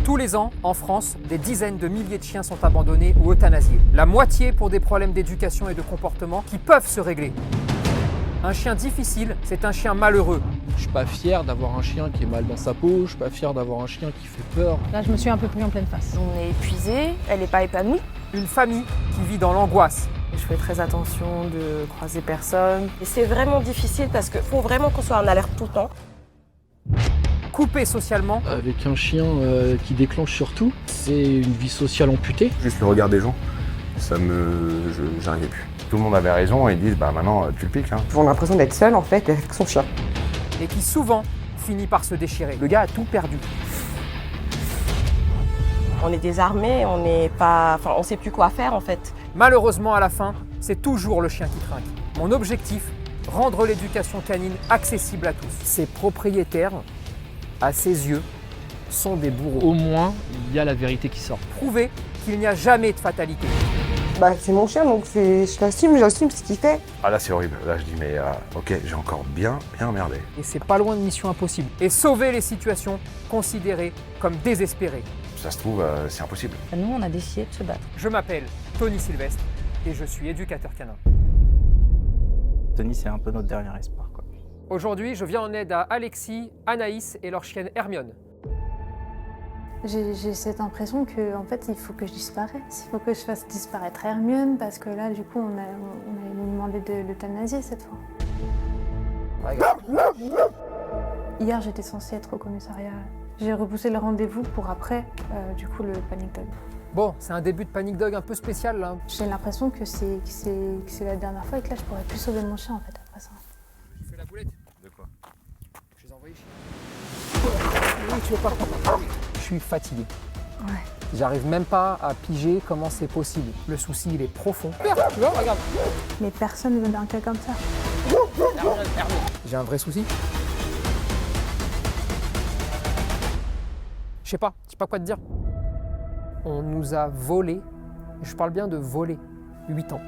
Tous les ans, en France, des dizaines de milliers de chiens sont abandonnés ou euthanasiés. La moitié pour des problèmes d'éducation et de comportement qui peuvent se régler. Un chien difficile, c'est un chien malheureux. Je suis pas fier d'avoir un chien qui est mal dans sa peau, je suis pas fier d'avoir un chien qui fait peur. Là, je me suis un peu pris en pleine face. On est épuisé, elle n'est pas épanouie. Une famille qui vit dans l'angoisse. Je fais très attention de croiser personne. Et c'est vraiment difficile parce qu'il faut vraiment qu'on soit en alerte tout le temps. Coupé socialement. Avec un chien qui déclenche surtout, c'est une vie sociale amputée. Juste le regard des gens, j'arrivais plus. Tout le monde avait raison et ils disent bah maintenant tu le piques. On a l'impression d'être seul en fait avec son chien. Et qui souvent finit par se déchirer. Le gars a tout perdu. On est désarmés, on sait plus quoi faire en fait. Malheureusement, à la fin, c'est toujours le chien qui trinque. Mon objectif, rendre l'éducation canine accessible à tous. Ses propriétaires, à ses yeux, sont des bourreaux. Au moins, il y a la vérité qui sort. Prouver qu'il n'y a jamais de fatalité. C'est mon chien donc j'assume ce qu'il fait. Ah là c'est horrible, là je dis mais ok j'ai encore bien merdé. Et c'est pas loin de mission impossible. Et sauver les situations considérées comme désespérées. Ça se trouve c'est impossible. Nous, on a décidé de se battre. Je m'appelle Tony Sylvestre et je suis éducateur canin. Tony, c'est un peu notre dernier espoir, quoi. Aujourd'hui, je viens en aide à Alexis, Anaïs et leur chienne Hermione. J'ai cette impression que, en fait, il faut que je disparaisse. Il faut que je fasse disparaître Hermione parce que là, du coup, on a demandé de l'euthanasier cette fois. Hier, j'étais censée être au commissariat. J'ai repoussé le rendez-vous pour après, du coup, le panic dog. Bon, c'est un début de panic dog un peu spécial là. J'ai l'impression que c'est la dernière fois et que là, je pourrais plus sauver mon chien en fait après ça. Tu fais la boulette? De quoi? Je les envoie chier. Oui, tu veux pas. Je suis fatigué. Ouais. J'arrive même pas à piger comment c'est possible. Le souci, il est profond. Regarde, tu vois, regarde. Mais personne ne veut d'un cas comme ça. J'ai un vrai souci. Je sais pas quoi te dire. On nous a volé, je parle bien de voler, 8 ans.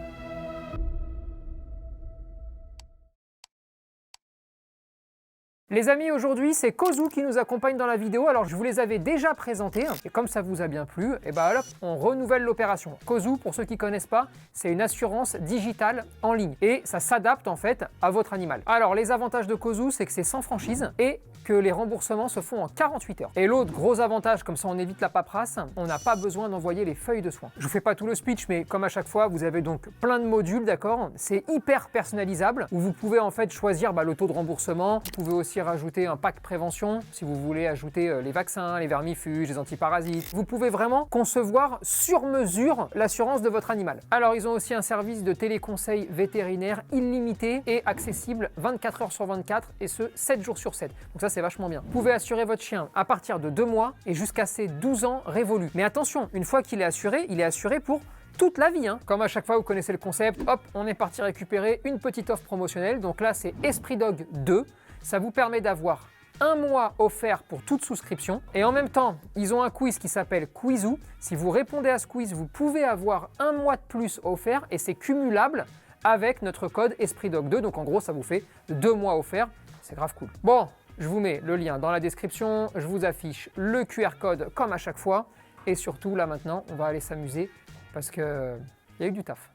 Les amis, aujourd'hui, c'est Kozu qui nous accompagne dans la vidéo. Alors, je vous les avais déjà présentés, et comme ça vous a bien plu, et ben hop, on renouvelle l'opération. Kozu, pour ceux qui connaissent pas, c'est une assurance digitale en ligne, et ça s'adapte en fait à votre animal. Alors, les avantages de Kozu, c'est que c'est sans franchise, et que les remboursements se font en 48 heures. Et l'autre gros avantage, comme ça on évite la paperasse, on n'a pas besoin d'envoyer les feuilles de soins. Je vous fais pas tout le speech, mais comme à chaque fois, vous avez donc plein de modules, d'accord? C'est hyper personnalisable, où vous pouvez en fait choisir le taux de remboursement. Vous pouvez aussi rajouter un pack prévention, si vous voulez ajouter les vaccins, les vermifuges, les antiparasites. Vous pouvez vraiment concevoir sur mesure l'assurance de votre animal. Alors ils ont aussi un service de téléconseil vétérinaire illimité et accessible 24 heures sur 24 et ce 7 jours sur 7. Donc ça c'est vachement bien. Vous pouvez assurer votre chien à partir de 2 mois et jusqu'à ses 12 ans révolus. Mais attention, une fois qu'il est assuré pour toute la vie. Comme à chaque fois, vous connaissez le concept, hop, on est parti récupérer une petite offre promotionnelle. Donc là, c'est Esprit Dog 2. Ça vous permet d'avoir 1 mois offert pour toute souscription. Et en même temps, ils ont un quiz qui s'appelle Quizou. Si vous répondez à ce quiz, vous pouvez avoir 1 mois de plus offert et c'est cumulable avec notre code Esprit Dog 2. Donc en gros, ça vous fait 2 mois offerts. C'est grave cool. Bon, je vous mets le lien dans la description. Je vous affiche le QR code comme à chaque fois. Et surtout, là maintenant, on va aller s'amuser parce qu'il y a eu du taf.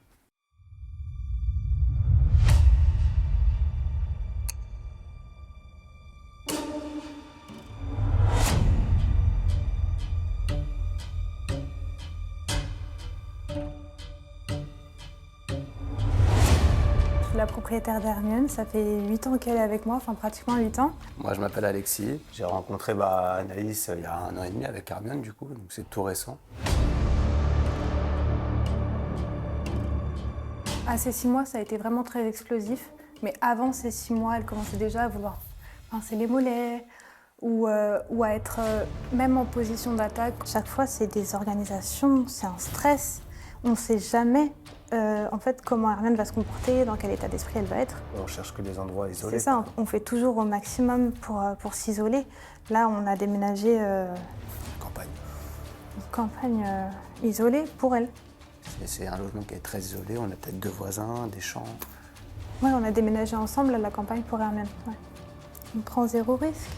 La propriétaire d'Hermione, ça fait 8 ans qu'elle est avec moi, enfin pratiquement 8 ans. Moi je m'appelle Alexis, j'ai rencontré Anaïs il y a 1 an et demi avec Hermione du coup, donc c'est tout récent. À ces 6 mois, ça a été vraiment très explosif, mais avant ces 6 mois, elle commençait déjà à vouloir pincer les mollets ou à être même en position d'attaque. Chaque fois, c'est des organisations, c'est un stress. On ne sait jamais en fait comment Hermione va se comporter, dans quel état d'esprit elle va être. On cherche que des endroits isolés. C'est ça, on fait toujours au maximum pour s'isoler. Là, on a déménagé Campagne. une campagne isolée pour elle. C'est un logement qui est très isolé, on a peut-être 2 voisins, des champs. Ouais, on a déménagé ensemble à la campagne pour Hermione. Ouais. On prend 0 risque.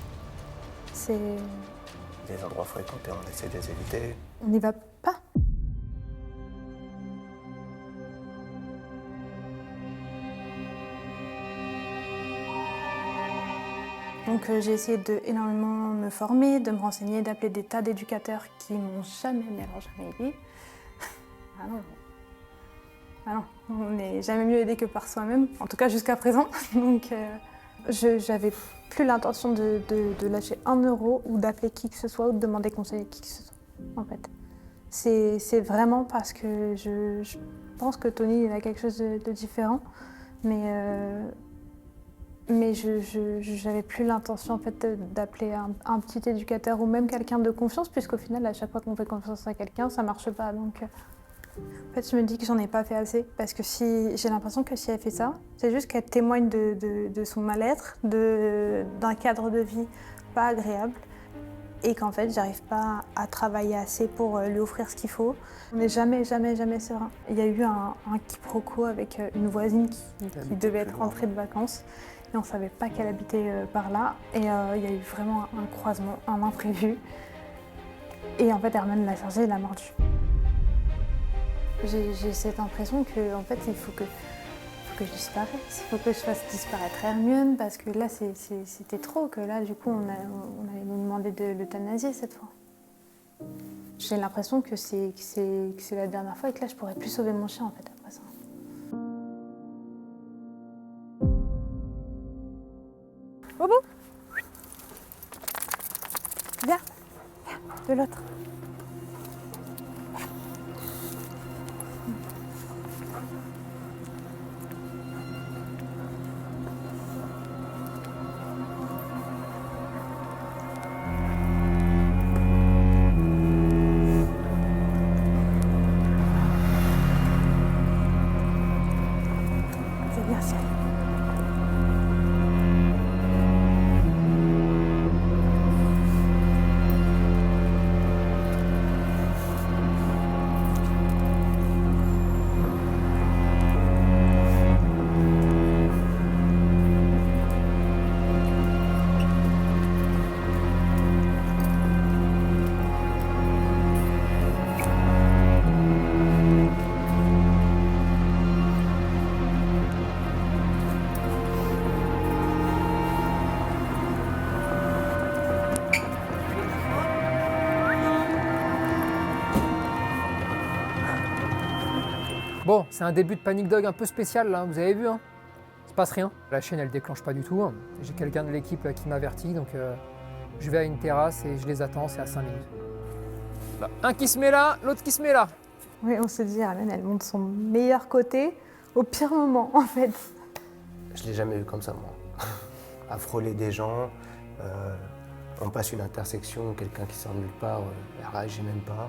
Les endroits fréquentés, on essaie de les éviter. On n'y va pas. Donc j'ai essayé de énormément me former, de me renseigner, d'appeler des tas d'éducateurs qui m'ont jamais, mais alors jamais aidé. Ah non. Ah non, on n'est jamais mieux aidé que par soi-même, en tout cas jusqu'à présent. Donc j'avais plus l'intention de lâcher 1 euro ou d'appeler qui que ce soit ou de demander conseil à qui que ce soit, en fait. C'est vraiment parce que je pense que Tony il a quelque chose de différent, mais je n'avais plus l'intention en fait, d'appeler un petit éducateur ou même quelqu'un de confiance, puisqu'au final, à chaque fois qu'on fait confiance à quelqu'un, ça ne marche pas. Donc, en fait, je me dis que j'en ai pas fait assez, parce que j'ai l'impression que si elle fait ça, c'est juste qu'elle témoigne de son mal-être, d'un cadre de vie pas agréable, et qu'en fait, j'arrive pas à travailler assez pour lui offrir ce qu'il faut. On n'est jamais serein. Il y a eu un quiproquo avec une voisine qui devait être rentrée de vacances. Et on ne savait pas qu'elle habitait par là. Et il y a eu vraiment un croisement, un imprévu. Et en fait, Herman l'a chargé et l'a mordu. J'ai cette impression que, en fait, il faut que je disparaisse. Il faut que je fasse disparaître Hermione parce que là, c'était trop. Que là, du coup, on allait nous demander de l'euthanasier cette fois. J'ai l'impression que c'est la dernière fois et que là, je pourrais plus sauver mon chien, en fait, après ça. Bobo, viens, de l'autre. C'est bien, chérie. Bon, c'est un début de Panic Dog un peu spécial là, vous avez vu, hein. Il se passe rien. La chaîne elle déclenche pas du tout. J'ai quelqu'un de l'équipe qui m'avertit, donc je vais à une terrasse et je les attends, c'est à 5 minutes. Là, un qui se met là, l'autre qui se met là. Oui, on se dit, Hermione, elle montre son meilleur côté au pire moment, en fait. Je l'ai jamais vu comme ça, moi. À frôler des gens, on passe une intersection, quelqu'un qui sort nulle part, elle réagit même pas.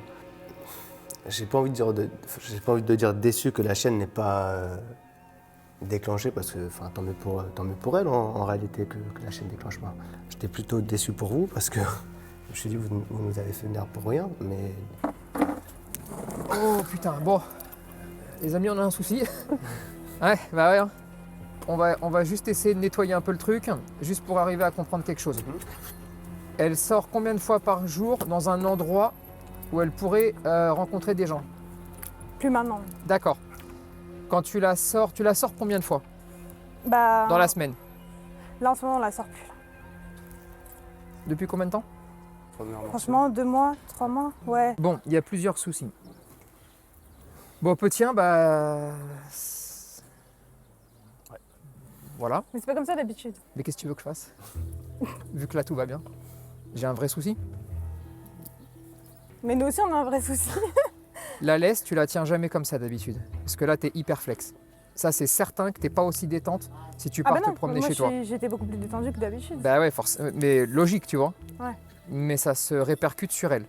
J'ai pas envie de dire déçu que la chaîne n'ait pas déclenché, parce que tant mieux pour elle en réalité que la chaîne déclenche pas. J'étais plutôt déçu pour vous parce que je me suis dit vous nous avez fait venir pour rien, mais... Oh putain, bon. Les amis, on a un souci. Ouais, bah ouais. Hein. On va juste essayer de nettoyer un peu le truc, juste pour arriver à comprendre quelque chose. Elle sort combien de fois par jour dans un endroit où elle pourrait rencontrer des gens? Plus maintenant. D'accord. Quand tu la sors combien de fois Bah, dans la semaine? là, en ce moment, on la sort plus. Depuis combien de temps? Franchement, 2 mois, 3 mois, ouais. Bon, il y a plusieurs soucis. Bon, petit 1, bah... Ouais. Voilà. Mais c'est pas comme ça d'habitude. Mais qu'est-ce que tu veux que je fasse? Vu que là, tout va bien. J'ai un vrai souci. Mais nous aussi, on a un vrai souci. La laisse, tu la tiens jamais comme ça d'habitude. Parce que là, t'es hyper flex. Ça, c'est certain que t'es pas aussi détente si tu pars te promener chez toi. J'étais beaucoup plus détendue que d'habitude. Bah ouais, forcément. Mais logique, tu vois. Ouais. Mais ça se répercute sur elle.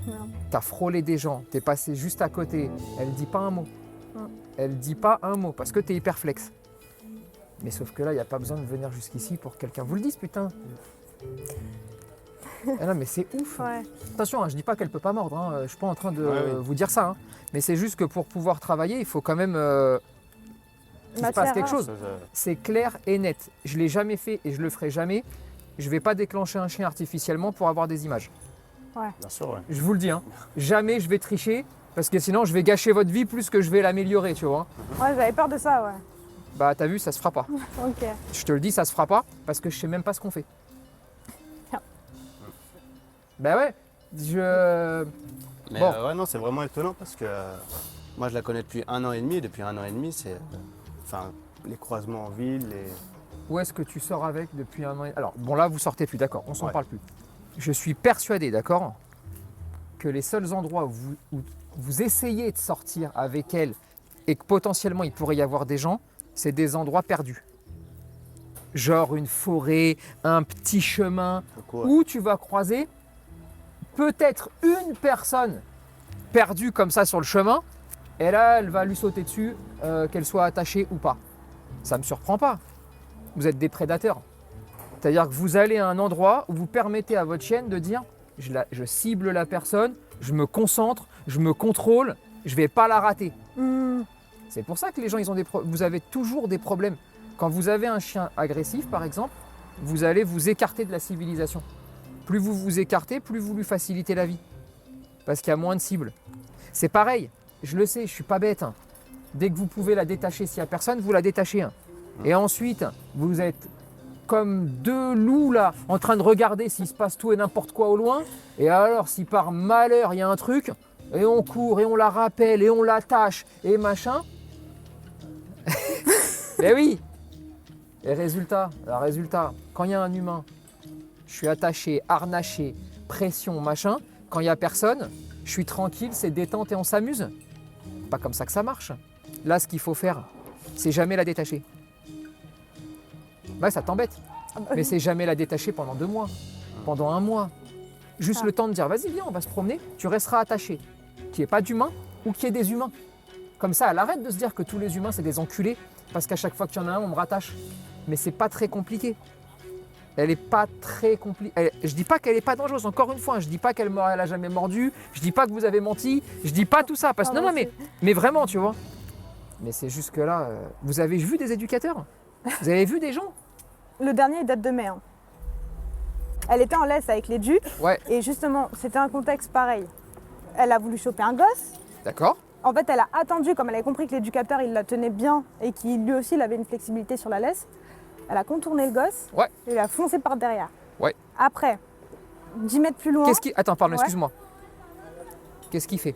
Ouais. T'as frôlé des gens, t'es passé juste à côté. Elle dit pas un mot. Ouais. Elle dit pas un mot parce que t'es hyper flex. Mais sauf que là, il n'y a pas besoin de venir jusqu'ici pour que quelqu'un vous le dise, putain. Ah non, mais c'est ouf. Ouais. Attention, hein, je dis pas qu'elle peut pas mordre. Hein. Je suis pas en train de vous dire ça. Hein. Mais c'est juste que pour pouvoir travailler, il faut quand même qu'il se passe quelque chose. C'est clair et net. Je l'ai jamais fait et je le ferai jamais. Je vais pas déclencher un chien artificiellement pour avoir des images. Bien sûr, ouais. Je vous le dis, hein. Jamais je vais tricher, parce que sinon je vais gâcher votre vie plus que je vais l'améliorer, tu vois. Ouais, j'avais peur de ça, ouais. Bah t'as vu, ça se fera pas. Ok. Je te le dis, ça se fera pas, parce que je sais même pas ce qu'on fait. Bah ouais, Mais Bon. ouais, non, c'est vraiment étonnant parce que moi je la connais depuis 1 an et demi. Et depuis 1 an et demi, c'est enfin, les croisements en ville. Où est-ce que tu sors avec depuis 1 an Alors, bon là, vous sortez plus, d'accord, on s'en Ouais. parle plus. Je suis persuadé, d'accord, que les seuls endroits où vous essayez de sortir avec elle et que potentiellement il pourrait y avoir des gens, c'est des endroits perdus. Genre une forêt, un petit chemin, Ouais. où tu vas croiser peut-être une personne perdue comme ça sur le chemin, et là, elle va lui sauter dessus, qu'elle soit attachée ou pas. Ça ne me surprend pas. Vous êtes des prédateurs. C'est-à-dire que vous allez à un endroit où vous permettez à votre chienne de dire je cible la personne, je me concentre, je me contrôle, je ne vais pas la rater. C'est pour ça que les gens, vous avez toujours des problèmes. Quand vous avez un chien agressif, par exemple, vous allez vous écarter de la civilisation. Plus vous vous écartez, plus vous lui facilitez la vie. Parce qu'il y a moins de cibles. C'est pareil, je le sais, je ne suis pas bête. Hein. Dès que vous pouvez la détacher s'il n'y a personne, vous la détachez. Hein. Et ensuite, vous êtes comme deux loups là, en train de regarder s'il se passe tout et n'importe quoi au loin. Et alors, si par malheur il y a un truc, et on court, et on la rappelle, et on l'attache, et machin. Mais oui. Et résultat, quand il y a un humain, je suis attaché, harnaché, pression, machin. Quand il n'y a personne, je suis tranquille, c'est détente et on s'amuse. Pas comme ça que ça marche. Là, ce qu'il faut faire, c'est jamais la détacher. Ouais, ça t'embête. Mais c'est jamais la détacher pendant 2 mois, pendant 1 mois. Juste le temps de dire, vas-y, viens, on va se promener, tu resteras attaché. Qu'il n'y ait pas d'humains ou qu'il y ait des humains. Comme ça, elle arrête de se dire que tous les humains, c'est des enculés, parce qu'à chaque fois qu'il y en a un, on me rattache. Mais c'est pas très compliqué. Elle est pas très compliquée. Je dis pas qu'elle est pas dangereuse, encore une fois, je dis pas qu'elle a jamais mordu, je dis pas que vous avez menti, je dis pas tout ça. Parce que non, mais vraiment, tu vois. Mais c'est juste que là, vous avez vu des éducateurs? Vous avez vu des gens? Le dernier, il date de mai. Hein. Elle était en laisse avec les ducs. Ouais. Et justement, c'était un contexte pareil. Elle a voulu choper un gosse. D'accord. En fait, elle a attendu, comme elle avait compris que l'éducateur, il la tenait bien et qu'il lui aussi, il avait une flexibilité sur la laisse. Elle a contourné le gosse. Ouais. Et il a foncé par derrière. Ouais. Après, 10 mètres plus loin. Attends, pardon, Ouais. excuse-moi. Qu'est-ce qu'il fait?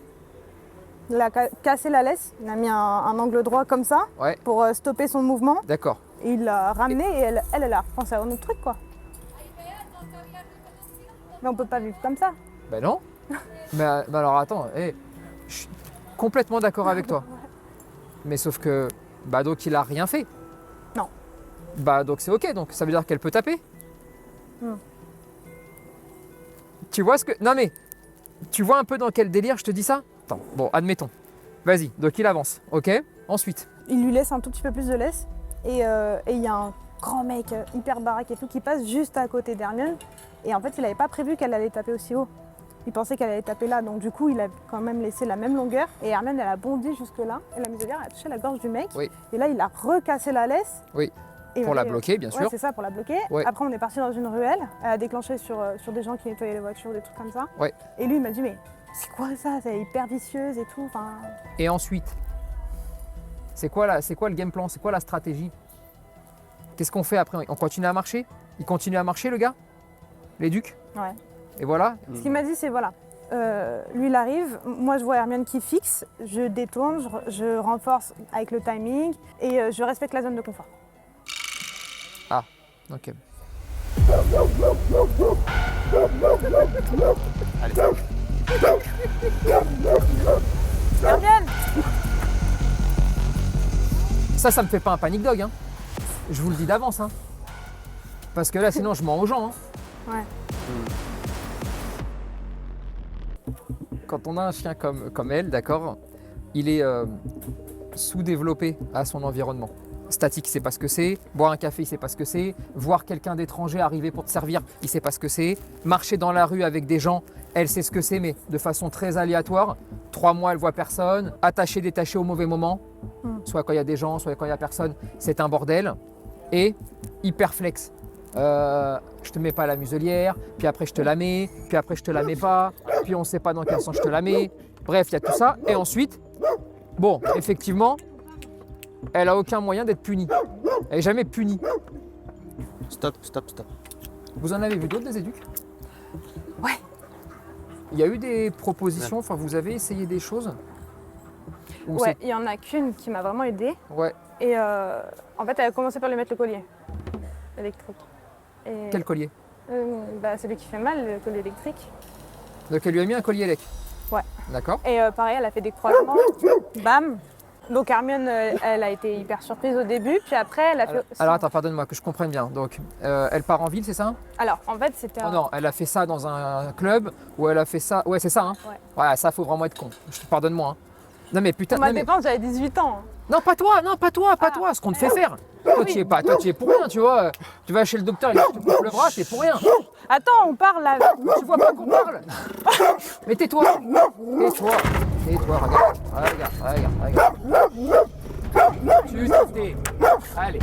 Il a cassé la laisse. Il a mis un angle droit comme ça Ouais. pour stopper son mouvement. D'accord. Et il l'a ramené et elle a repensé à un autre truc, quoi. Mais on peut pas vivre comme ça. Ben non. mais alors attends, je suis complètement d'accord avec toi. Mais sauf que, bah donc il a rien fait. Non. Bah donc c'est ok, donc ça veut dire qu'elle peut taper. Hmm. Tu vois ce que... Non mais, tu vois un peu dans quel délire je te dis ça? Attends, bon, admettons. Vas-y, donc il avance, ok? Ensuite. Il lui laisse un tout petit peu plus de laisse. Et il y a un grand mec hyper baraque et tout qui passe juste à côté d'Hermione. Et en fait, il n'avait pas prévu qu'elle allait taper aussi haut. Il pensait qu'elle allait taper là. Donc du coup, il a quand même laissé la même longueur. Et Hermione, elle a bondi jusque là. Et la muselière a touché la gorge du mec. Oui. Et là, il a recassé la laisse. Oui. Et Pour la bloquer, bien ouais, sûr. c'est ça, pour la bloquer. Ouais. Après, on est parti dans une ruelle. Elle a déclenché sur des gens qui nettoyaient les voitures, des trucs comme ça. Ouais. Et lui, il m'a dit, mais c'est quoi ça? C'est hyper vicieuse et tout. Enfin... Et ensuite, c'est quoi le game plan? C'est quoi la stratégie? Qu'est-ce qu'on fait après? On continue à marcher? Il continue à marcher, le gars? Les ducs? Ouais. Et voilà. Ce qu'il m'a dit, c'est voilà. Lui, il arrive. Moi, je vois Hermione qui fixe. Je détourne, je renforce avec le timing et je respecte la zone de confort. Ah, ok. Hermione! Ça me fait pas un panic dog, hein. Je vous le dis d'avance, hein. Parce que là, sinon, je mens aux gens, hein. Ouais. Quand on a un chien comme elle, d'accord, il est sous-développé à son environnement. Statique, il sait pas ce que c'est. Boire un café, il sait pas ce que c'est. Voir quelqu'un d'étranger arriver pour te servir, il sait pas ce que c'est. Marcher dans la rue avec des gens, elle sait ce que c'est, mais de façon très aléatoire. 3 mois, elle voit personne. Attaché, détaché au mauvais moment. Soit quand il y a des gens, soit quand il y a personne. C'est un bordel. Et hyper flex. je te mets pas la muselière, puis après je te la mets, puis après je te la mets pas, puis on sait pas dans quel sens je te la mets. Bref, il y a tout ça. Et ensuite, bon, effectivement, elle a aucun moyen d'être punie. Elle est jamais punie. Stop, stop, stop. Vous en avez vu d'autres des éduques? Ouais. Il y a eu des propositions, enfin vous avez essayé des choses? Ou Ouais, il y en a qu'une qui m'a vraiment aidée. Ouais. Et en fait, elle a commencé par lui mettre le collier électrique. Et, Quel collier? Celui qui fait mal, le collier électrique. Donc elle lui a mis un collier élec. Ouais. D'accord. Et pareil, elle a fait des croisements. Bam. Donc Hermione, elle a été hyper surprise au début, puis après, elle a fait... Alors attends, pardonne-moi, que je comprenne bien. Donc elle part en ville, c'est ça? Alors, en fait, c'était... Oh non, elle a fait ça dans un club, ou elle a fait ça... Ouais, c'est ça, hein? Ouais, ça, faut vraiment être con. Pardonne-moi, hein. Non mais putain... Pour ma dépense, j'avais 18 ans. Non, pas toi, pas toi, ce qu'on te fait faire. Toi, tu y es pas, toi, tu y es pour rien, tu vois. Tu vas chez le docteur, il te coupe le bras, c'est pour rien. Attends, on parle là. Tu vois pas qu'on parle? Mais tais-toi. Tais-toi, regarde. Tu t'es... Allez.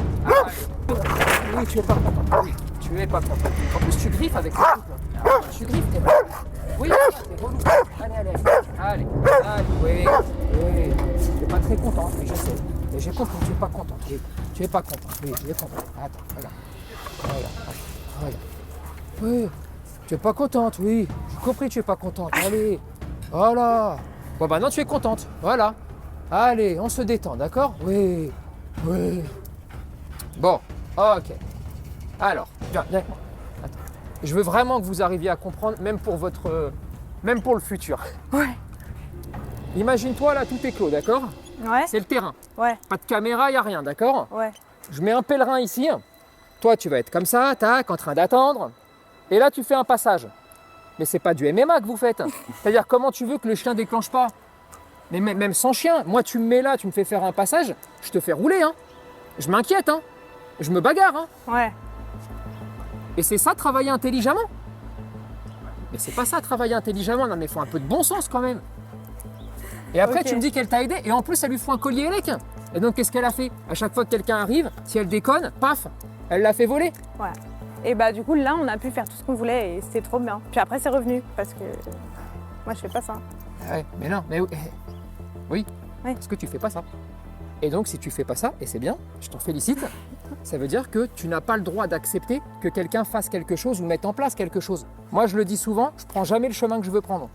Oui, tu es pas content. Oui, tu es pas content. En plus, tu griffes avec le couple. Tu griffes, t'es relou. Oui, t'es relou. Allez. Oui. Tu es pas très content, mais je sais. Mais j'ai compris, tu es pas content. Tu es pas content. Oui, tu es content. Attends, regarde. Oui, tu es pas contente, oui. J'ai compris, tu es pas contente. Allez. Voilà. Bon, bah non, tu es contente. Voilà. Allez, on se détend, d'accord? Oui. Bon, ok. Alors, viens avec moi. Attends. Je veux vraiment que vous arriviez à comprendre, même pour le futur. Ouais. Imagine-toi, là, tout est clos, d'accord? Ouais. C'est le terrain. Ouais. Pas de caméra, il n'y a rien, d'accord? Ouais. Je mets un pèlerin ici. Toi, tu vas être comme ça, tac, en train d'attendre. Et là, tu fais un passage. Mais c'est pas du MMA que vous faites. C'est-à-dire, comment tu veux que le chien déclenche pas? Mais même sans chien, moi, tu me mets là, tu me fais faire un passage, je te fais rouler, hein. Je m'inquiète, hein. Je me bagarre, hein. Ouais. Et c'est ça, travailler intelligemment? Mais c'est pas ça, travailler intelligemment. Non, mais il faut un peu de bon sens quand même. Et après, tu me dis qu'elle t'a aidé, et en plus, elle lui faut un collier élec. Et donc, qu'est-ce qu'elle a fait? À chaque fois que quelqu'un arrive, si elle déconne, paf, elle l'a fait voler. Ouais. Et bah du coup, là, on a pu faire tout ce qu'on voulait et c'était trop bien. Puis après, c'est revenu parce que moi, je fais pas ça. Ouais, mais non, mais oui. Ouais. Parce que tu fais pas ça. Et donc, si tu fais pas ça, et c'est bien, je t'en félicite, ça veut dire que tu n'as pas le droit d'accepter que quelqu'un fasse quelque chose ou mette en place quelque chose. Moi, je le dis souvent, je prends jamais le chemin que je veux prendre.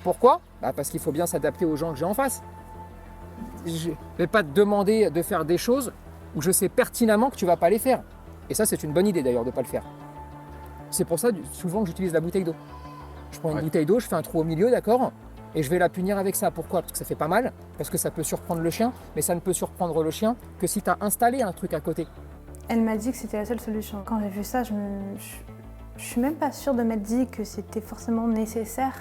Pourquoi? Parce qu'il faut bien s'adapter aux gens que j'ai en face. Je ne vais pas te demander de faire des choses où je sais pertinemment que tu ne vas pas les faire. Et ça, c'est une bonne idée d'ailleurs de ne pas le faire. C'est pour ça souvent que j'utilise la bouteille d'eau. Je prends une bouteille d'eau, je fais un trou au milieu, d'accord? Et je vais la punir avec ça. Pourquoi? Parce que ça fait pas mal, parce que ça peut surprendre le chien, mais ça ne peut surprendre le chien que si tu as installé un truc à côté. Elle m'a dit que c'était la seule solution. Quand j'ai vu ça, je suis même pas sûre de m'être dit que c'était forcément nécessaire.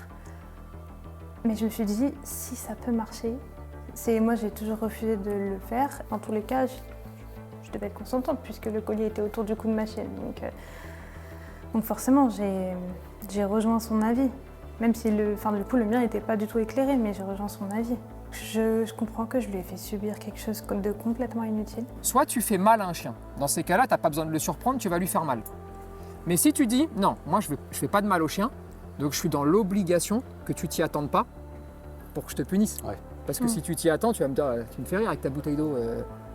Mais je me suis dit, si ça peut marcher, moi j'ai toujours refusé de le faire. Dans tous les cas, je devais être consentante puisque le collier était autour du cou de ma chienne. Donc forcément, j'ai rejoint son avis. Même si du coup, le mien n'était pas du tout éclairé, mais j'ai rejoint son avis. Je comprends que je lui ai fait subir quelque chose de complètement inutile. Soit tu fais mal à un chien. Dans ces cas-là, tu n'as pas besoin de le surprendre, tu vas lui faire mal. Mais si tu dis, non, moi je fais pas de mal au chien, donc je suis dans l'obligation que tu t'y attendes pas pour que je te punisse. Ouais. Parce que si tu t'y attends, tu vas me dire, tu me fais rire avec ta bouteille d'eau,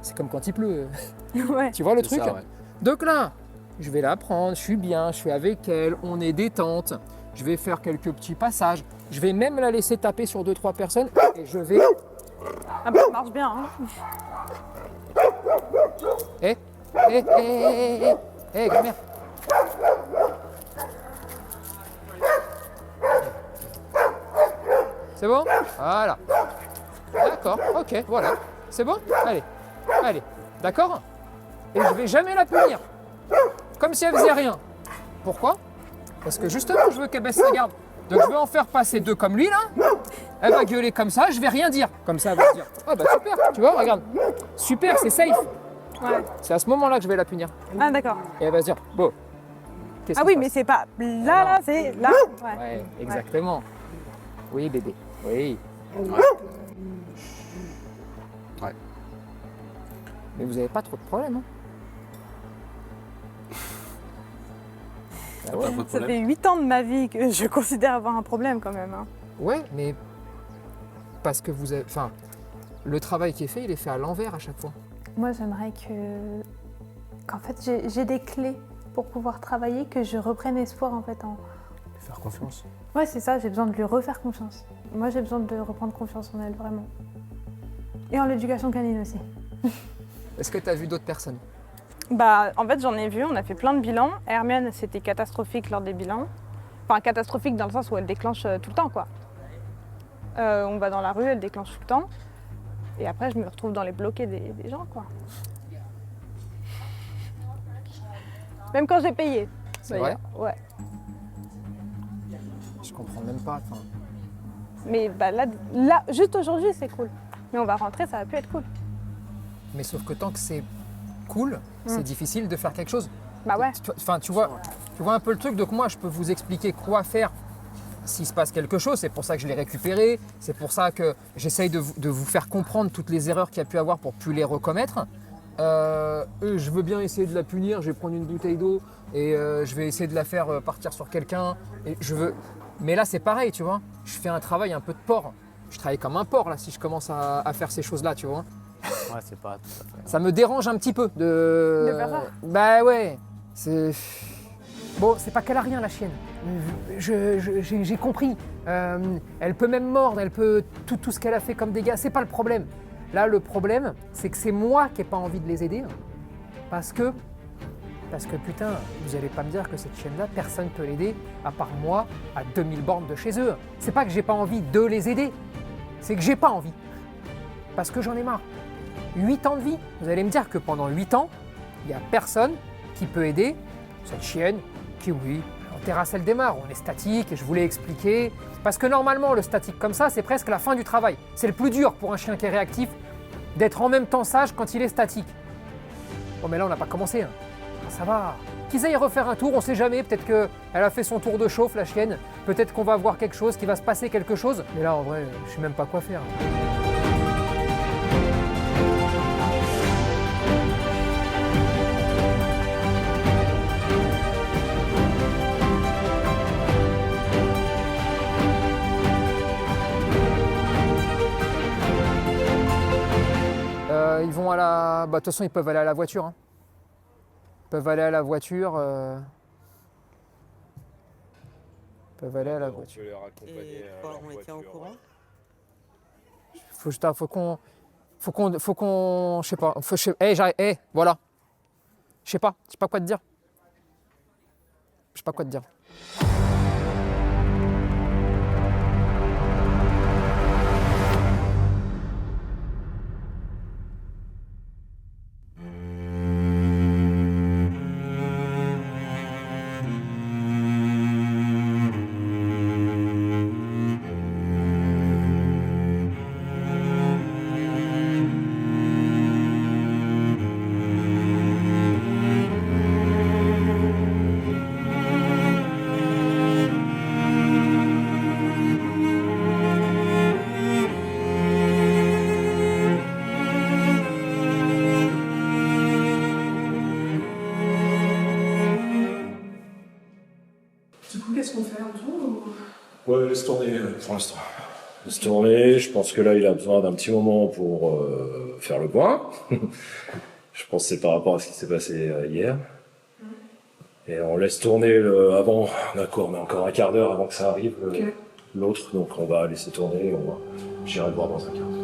c'est comme quand il pleut. Ouais. Tu vois le C'est truc? ça, ouais. Donc là, je vais la prendre, je suis bien, je suis avec elle, on est détente, je vais faire quelques petits passages, je vais même la laisser taper sur 2-3 personnes et je vais... Ah bah ça marche bien, hein. Grand-mère. C'est bon? Voilà. D'accord, ok, voilà. C'est bon? Allez. D'accord? Et je vais jamais la punir. Comme si elle faisait rien. Pourquoi? Parce que justement, je veux qu'elle baisse sa garde. Donc je vais en faire passer 2 comme lui, là. Elle va gueuler comme ça, je vais rien dire. Comme ça, elle va se dire, oh bah super, tu vois, regarde. Super, c'est safe. Ouais. C'est à ce moment-là que je vais la punir. Ah d'accord. Et elle va se dire, bon. qu'est-ce Ah qui oui, se mais passe? c'est pas là, c'est là. Ouais. Ouais, exactement. Oui, bébé. Oui. Ouais. Mais vous n'avez pas trop de problèmes, hein? Pas beaucoup de Ça problème. fait 8 ans de ma vie que je considère avoir un problème quand même. Hein. Ouais, mais parce que vous avez... Enfin, le travail qui est fait, il est fait à l'envers à chaque fois. Moi, j'aimerais qu'en fait, j'ai des clés pour pouvoir travailler, que je reprenne espoir en fait en... Faire confiance. Ouais, c'est ça, j'ai besoin de lui refaire confiance. Moi, j'ai besoin de reprendre confiance en elle, vraiment. Et en l'éducation canine aussi. Est-ce que tu as vu d'autres personnes? Bah, en fait, j'en ai vu, on a fait plein de bilans. Hermione, c'était catastrophique lors des bilans. Enfin, catastrophique dans le sens où elle déclenche tout le temps, quoi. On va dans la rue, elle déclenche tout le temps. Et après, je me retrouve dans les bloqués des gens, quoi. Même quand j'ai payé. C'est vrai? Ouais. Je comprends même pas. Enfin, Mais bah, là, juste aujourd'hui, c'est cool. Mais on va rentrer, ça va plus être cool. mais sauf que tant que c'est cool, c'est difficile de faire quelque chose. Bah ouais. Enfin, tu vois un peu le truc, donc moi je peux vous expliquer quoi faire s'il se passe quelque chose, c'est pour ça que je l'ai récupéré, c'est pour ça que j'essaye de vous faire comprendre toutes les erreurs qu'il y a pu avoir pour plus les recommettre. Je veux bien essayer de la punir, je vais prendre une bouteille d'eau et je vais essayer de la faire partir sur quelqu'un. Mais là c'est pareil, tu vois, je fais un travail un peu de porc. Je travaille comme un porc là si je commence à faire ces choses-là, tu vois. Ouais, c'est pas tout à fait. Ça me dérange un petit peu de... De faire ça? Bah ouais, c'est... Bon, c'est pas qu'elle a rien la chienne. J'ai compris. Elle peut même mordre, elle peut... Tout ce qu'elle a fait comme dégâts, c'est pas le problème. Là, le problème, c'est que c'est moi qui n'ai pas envie de les aider. Parce que putain, vous allez pas me dire que cette chienne-là, personne peut l'aider, à part moi, à 2000 bornes de chez eux. C'est pas que j'ai pas envie de les aider, c'est que j'ai pas envie. Parce que j'en ai marre. 8 ans de vie. Vous allez me dire que pendant 8 ans, il n'y a personne qui peut aider cette chienne qui, oui, en terrasse, elle démarre. On est statique et je vous l'ai expliqué. Parce que normalement, le statique comme ça, c'est presque la fin du travail. C'est le plus dur pour un chien qui est réactif d'être en même temps sage quand il est statique. Bon, mais là, on n'a pas commencé. Hein. Ça va. Qu'ils aillent refaire un tour, on sait jamais. Peut-être qu'elle a fait son tour de chauffe, la chienne. Peut-être qu'on va voir quelque chose, qu'il va se passer quelque chose. Mais là, en vrai, je sais même pas quoi faire. Ils vont à la... Bah, de toute façon, ils peuvent aller à la voiture. Hein. Ils peuvent aller à la voiture. Ils peuvent aller à la voiture. On peut les raccompagner à leur voiture. Faut qu'on... Je sais pas. J'arrive. Voilà. Je sais pas quoi te dire. Je sais pas quoi te dire. Ouais, laisse tourner pour l'instant. Laisse tourner, je pense que là il a besoin d'un petit moment pour faire le point. Je pense que c'est par rapport à ce qui s'est passé hier. Et on laisse tourner avant, d'accord, on a encore un quart d'heure avant que ça arrive, l'autre, donc on va laisser tourner et j'irai le voir dans un quart d'heure.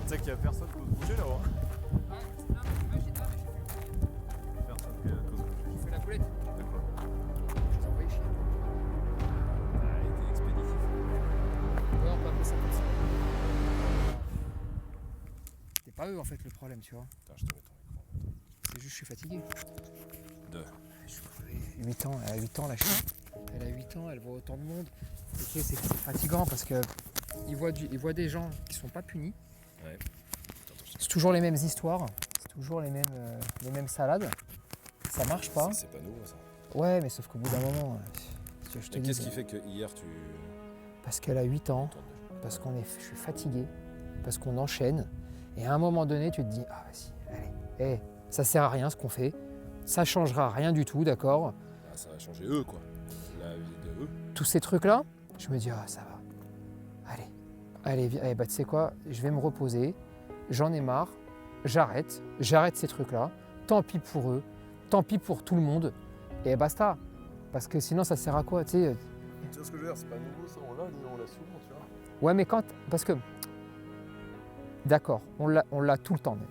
Tu sais qu'il n'y a personne qui ose bouger là-haut. Personne qui ose bouger. Je fais la boulette. D'accord. Je les envoie chier. Ah, il était expéditif. Non, on peut appeler ça comme ça. C'est pas eux en fait le problème, tu vois. Attends, je te mets ton écran. C'est juste que je suis fatigué. 2. 8 ans, elle a 8 ans la chienne. Elle a 8 ans, elle voit autant de monde. Ok, c'est fatigant parce que il voit des gens qui sont pas punis. Ouais. C'est toujours les mêmes histoires, c'est toujours les mêmes salades. Ça marche pas. C'est pas nouveau ça. Ouais, mais sauf qu'au bout d'un moment, je te dis. Qu'est-ce qui fait que hier tu. Parce qu'elle a 8 ans, parce je suis fatigué, parce qu'on enchaîne. Et à un moment donné, tu te dis, ah vas-y, allez, ça sert à rien ce qu'on fait, ça changera rien du tout, d'accord? Ah, ça va changer eux, quoi. La vie de eux. Tous ces trucs-là, je me dis, ah ça va, allez, bah tu sais quoi, je vais me reposer, j'en ai marre, j'arrête ces trucs-là, tant pis pour eux, tant pis pour tout le monde, et basta. Parce que sinon, ça sert à quoi, tu sais? Tu vois ce que je veux dire, c'est pas nouveau ça, on l'a souvent, tu vois. Ouais, mais parce que, d'accord, on l'a tout le temps même.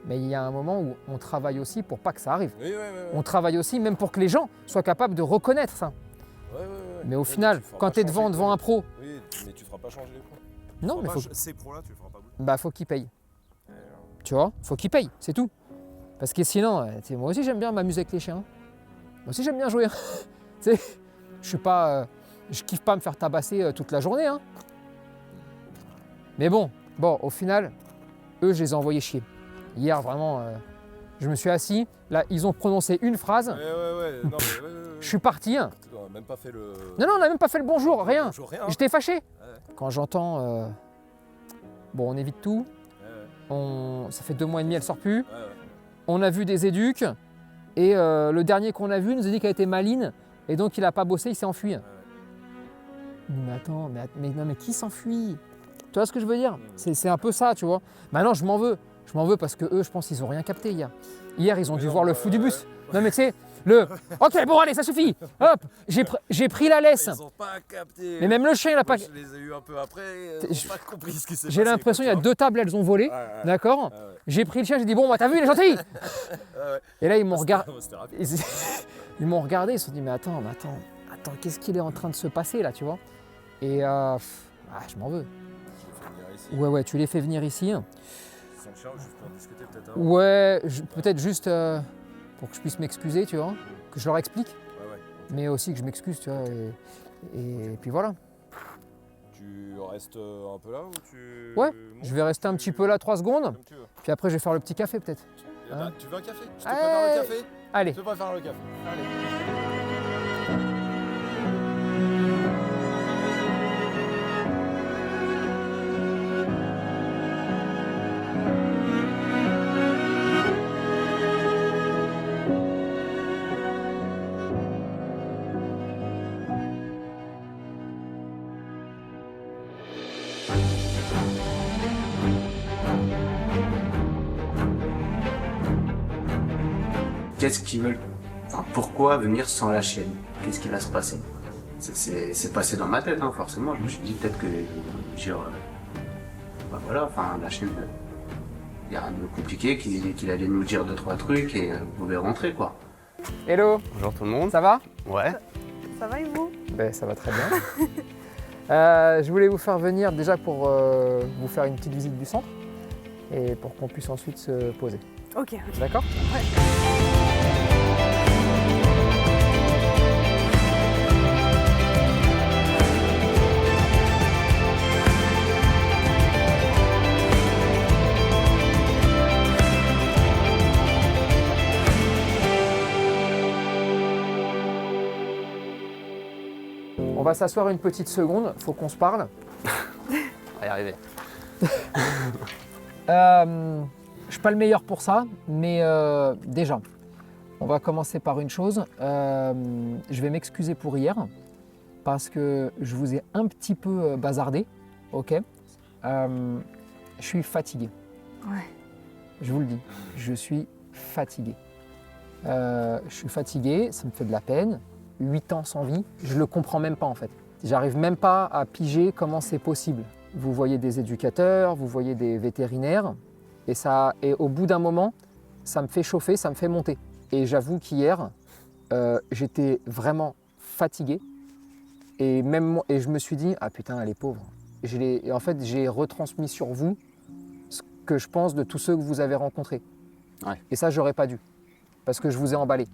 Mais il y a un moment où on travaille aussi pour pas que ça arrive. Oui. On travaille aussi même pour que les gens soient capables de reconnaître ça. Ouais. Mais au final, quand tu es devant un pro... Oui, mais tu feras pas changer les pros. Non, mais ces pros-là, tu le feras pas bouger. Bah, faut qu'ils payent. Tu vois, faut qu'ils payent, c'est tout. Parce que sinon, moi aussi j'aime bien m'amuser avec les chiens. Moi aussi j'aime bien jouer. Tu sais, je suis pas... je kiffe pas me faire tabasser toute la journée. Hein. Mais bon, au final, eux, je les ai envoyés chier. Hier, vraiment, je me suis assis. Là, ils ont prononcé une phrase. Ouais. Non, mais, je suis parti. Hein. On n'a même pas fait le... Non, on n'a même pas fait le bonjour, rien. Bonjour, rien. J'étais fâché. Ouais. Quand j'entends... bon, on évite tout. Ça fait 2 mois et demi, elle sort plus. Ouais. On a vu des éduques. Et le dernier qu'on a vu nous a dit qu'elle était maline. Et donc, il n'a pas bossé, il s'est enfui. Mais attends, mais qui s'enfuit? Tu vois ce que je veux dire? C'est un peu ça, tu vois. Maintenant, je m'en veux. Je m'en veux parce que eux, je pense qu'ils n'ont rien capté hier. Hier, ils ont dû voir le fou du bus. Non, mais tu sais, ok, bon, allez, ça suffit. Hop, j'ai pris la laisse. Ils n'ont pas capté. Mais même le chien, il n'a pas... Je les ai eu un peu après, ils n'ont pas compris ce qui s'est passé. J'ai l'impression qu'il y a 2 tables, elles ont volé. D'accord. J'ai pris le chien, j'ai dit, bon, bah, t'as vu, il est gentil. Et là, ils m'ont regardé. Ils m'ont regardé, ils se sont dit, mais attends, qu'est-ce qu'il est en train de se passer, là, tu vois? Et je m'en veux. Ouais, tu les fais venir ici. Sans le chien, juste pour en discuter peut-être avant. Ouais, peut-être juste pour que je puisse m'excuser, tu vois, que je leur explique. Ouais. Mais aussi que je m'excuse, tu vois, et puis voilà. Tu restes un peu là ou tu... Ouais, je vais rester un petit peu là 3 secondes, Comme tu veux. puis après je vais faire le petit café peut-être. Tu veux un café? Je te prépare le café? Allez. Je te prépare le café. Allez. Qu'est-ce qu'ils veulent? Enfin, pourquoi venir sans la chienne? Qu'est-ce qui va se passer? C'est passé dans ma tête, hein, forcément. Je me suis dit peut-être que voilà, enfin la chienne, il n'y a rien de compliqué, qu'il allait nous dire 2-3 trucs et vous pouvez rentrer, quoi. Hello. Bonjour tout le monde. Ça va? Ouais. Ça va et vous? Ben, ça va très bien. Je voulais vous faire venir déjà pour vous faire une petite visite du centre et pour qu'on puisse ensuite se poser. Ok. D'accord? Ouais. On va s'asseoir une petite seconde, faut qu'on se parle. On va y arriver. Je suis pas le meilleur pour ça, mais déjà, on va commencer par une chose. Je vais m'excuser pour hier, parce que je vous ai un petit peu bazardé, ok? Je suis fatigué. Ouais. Je vous le dis, je suis fatigué. Je suis fatigué, ça me fait de la peine. 8 ans sans vie, je le comprends même pas en fait. J'arrive même pas à piger comment c'est possible. Vous voyez des éducateurs, vous voyez des vétérinaires, et au bout d'un moment, ça me fait chauffer, ça me fait monter. Et j'avoue qu'hier, j'étais vraiment fatigué, et je me suis dit, ah putain, elle est pauvre. Et en fait, j'ai retransmis sur vous ce que je pense de tous ceux que vous avez rencontrés. Ouais. Et ça, j'aurais pas dû, parce que je vous ai emballé.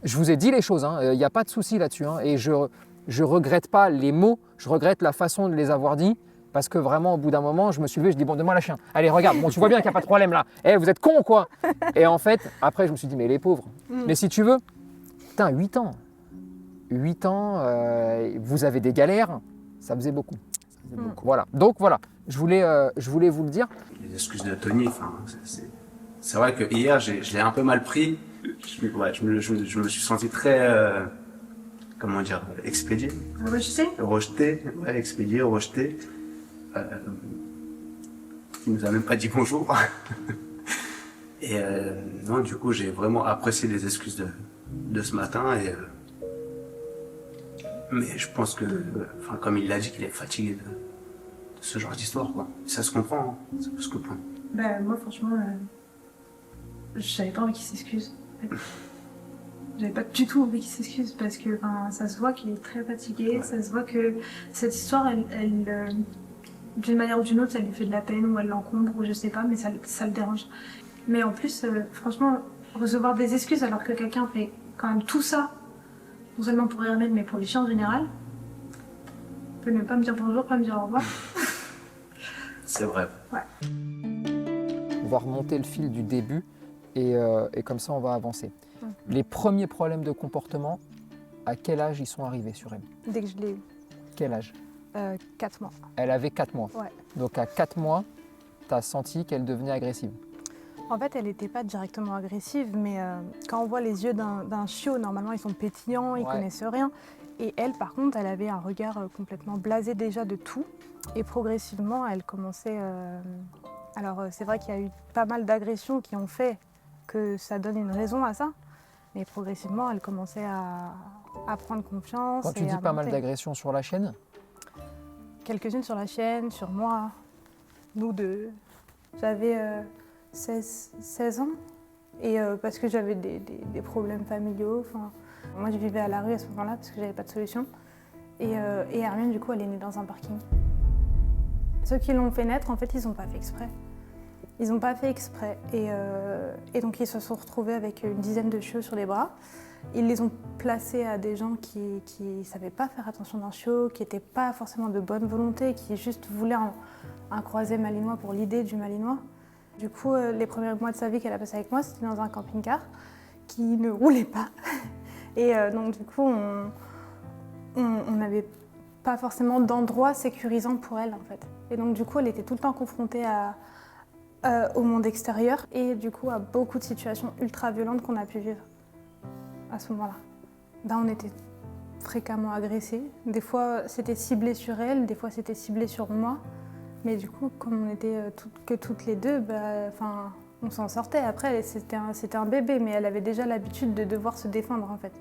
Je vous ai dit les choses, il n'y a pas de souci là-dessus, hein, et je je regrette pas les mots, je regrette la façon de les avoir dit. Parce que vraiment, au bout d'un moment, je me suis levé, je dis bon, donne-moi la chien. Allez, regarde, bon, tu vois bien qu'il n'y a pas de problème là. Eh, vous êtes cons quoi. Et en fait, après, je me suis dit, mais les pauvres. Mais si tu veux, putain, 8 ans. 8 ans, vous avez des galères, ça faisait beaucoup. Voilà. Donc voilà, je voulais vous le dire. Les excuses de Tony, enfin, c'est vrai que hier, je l'ai un peu mal pris. Je me suis senti très, comment dire, expédié. Rejeté, ouais, expédié, rejeté. Il nous a même pas dit bonjour. Et non, du coup, j'ai vraiment apprécié les excuses de ce matin. Mais je pense que, enfin, comme il l'a dit, qu'il est fatigué de ce genre d'histoire, quoi. Ça se comprend, hein. Ça peut se comprendre. Ben, moi, franchement, j'avais pas envie qu'il s'excuse. J'avais pas du tout envie qu'il s'excuse parce que ça se voit qu'il est très fatigué, ça se voit que cette histoire, elle d'une manière ou d'une autre, ça lui fait de la peine ou elle l'encombre ou je sais pas, mais ça le dérange. Mais en plus, franchement, recevoir des excuses alors que quelqu'un fait quand même tout ça, non seulement pour Hermène, mais pour les chiens en général, il peut même pas me dire bonjour, pas me dire au revoir. C'est vrai. Ouais. On va remonter le fil du début et comme ça, on va avancer. Les premiers problèmes de comportement, à quel âge ils sont arrivés sur elle? Dès que je l'ai eu. Quel âge? 4 mois. Elle avait 4 mois. Ouais. Donc à 4 mois, tu as senti qu'elle devenait agressive. En fait, elle n'était pas directement agressive, mais quand on voit les yeux d'un chiot, normalement ils sont pétillants, ils connaissent rien. Et elle, par contre, elle avait un regard complètement blasé déjà de tout. Et progressivement, elle commençait... Alors c'est vrai qu'il y a eu pas mal d'agressions qui ont fait que ça donne une raison à ça. Mais progressivement, elle commençait à prendre confiance. Quand tu dis pas mal d'agressions sur la chaîne? Quelques-unes sur la chaîne, sur moi, nous deux. J'avais 16 ans et parce que j'avais des problèmes familiaux. Moi, je vivais à la rue à ce moment-là parce que j'avais pas de solution. Et Hermione, du coup, elle est née dans un parking. Ceux qui l'ont fait naître, en fait, ils n'ont pas fait exprès. Ils n'ont pas fait exprès. Et donc, ils se sont retrouvés avec une dizaine de chiots sur les bras. Ils les ont placés à des gens qui ne savaient pas faire attention d'un chiot, qui n'étaient pas forcément de bonne volonté, qui juste voulaient un croisé malinois pour l'idée du malinois. Du coup, les premiers mois de sa vie qu'elle a passé avec moi, c'était dans un camping-car qui ne roulait pas. Et donc, du coup, on n'avait pas forcément d'endroit sécurisant pour elle, en fait. Et donc, du coup, elle était tout le temps confrontée au monde extérieur et du coup à beaucoup de situations ultra violentes qu'on a pu vivre à ce moment-là. On était fréquemment agressés. Des fois, c'était ciblé sur elle, des fois, c'était ciblé sur moi. Mais du coup, comme on était que toutes les deux, on s'en sortait. Après, c'était un bébé, mais elle avait déjà l'habitude de devoir se défendre, en fait.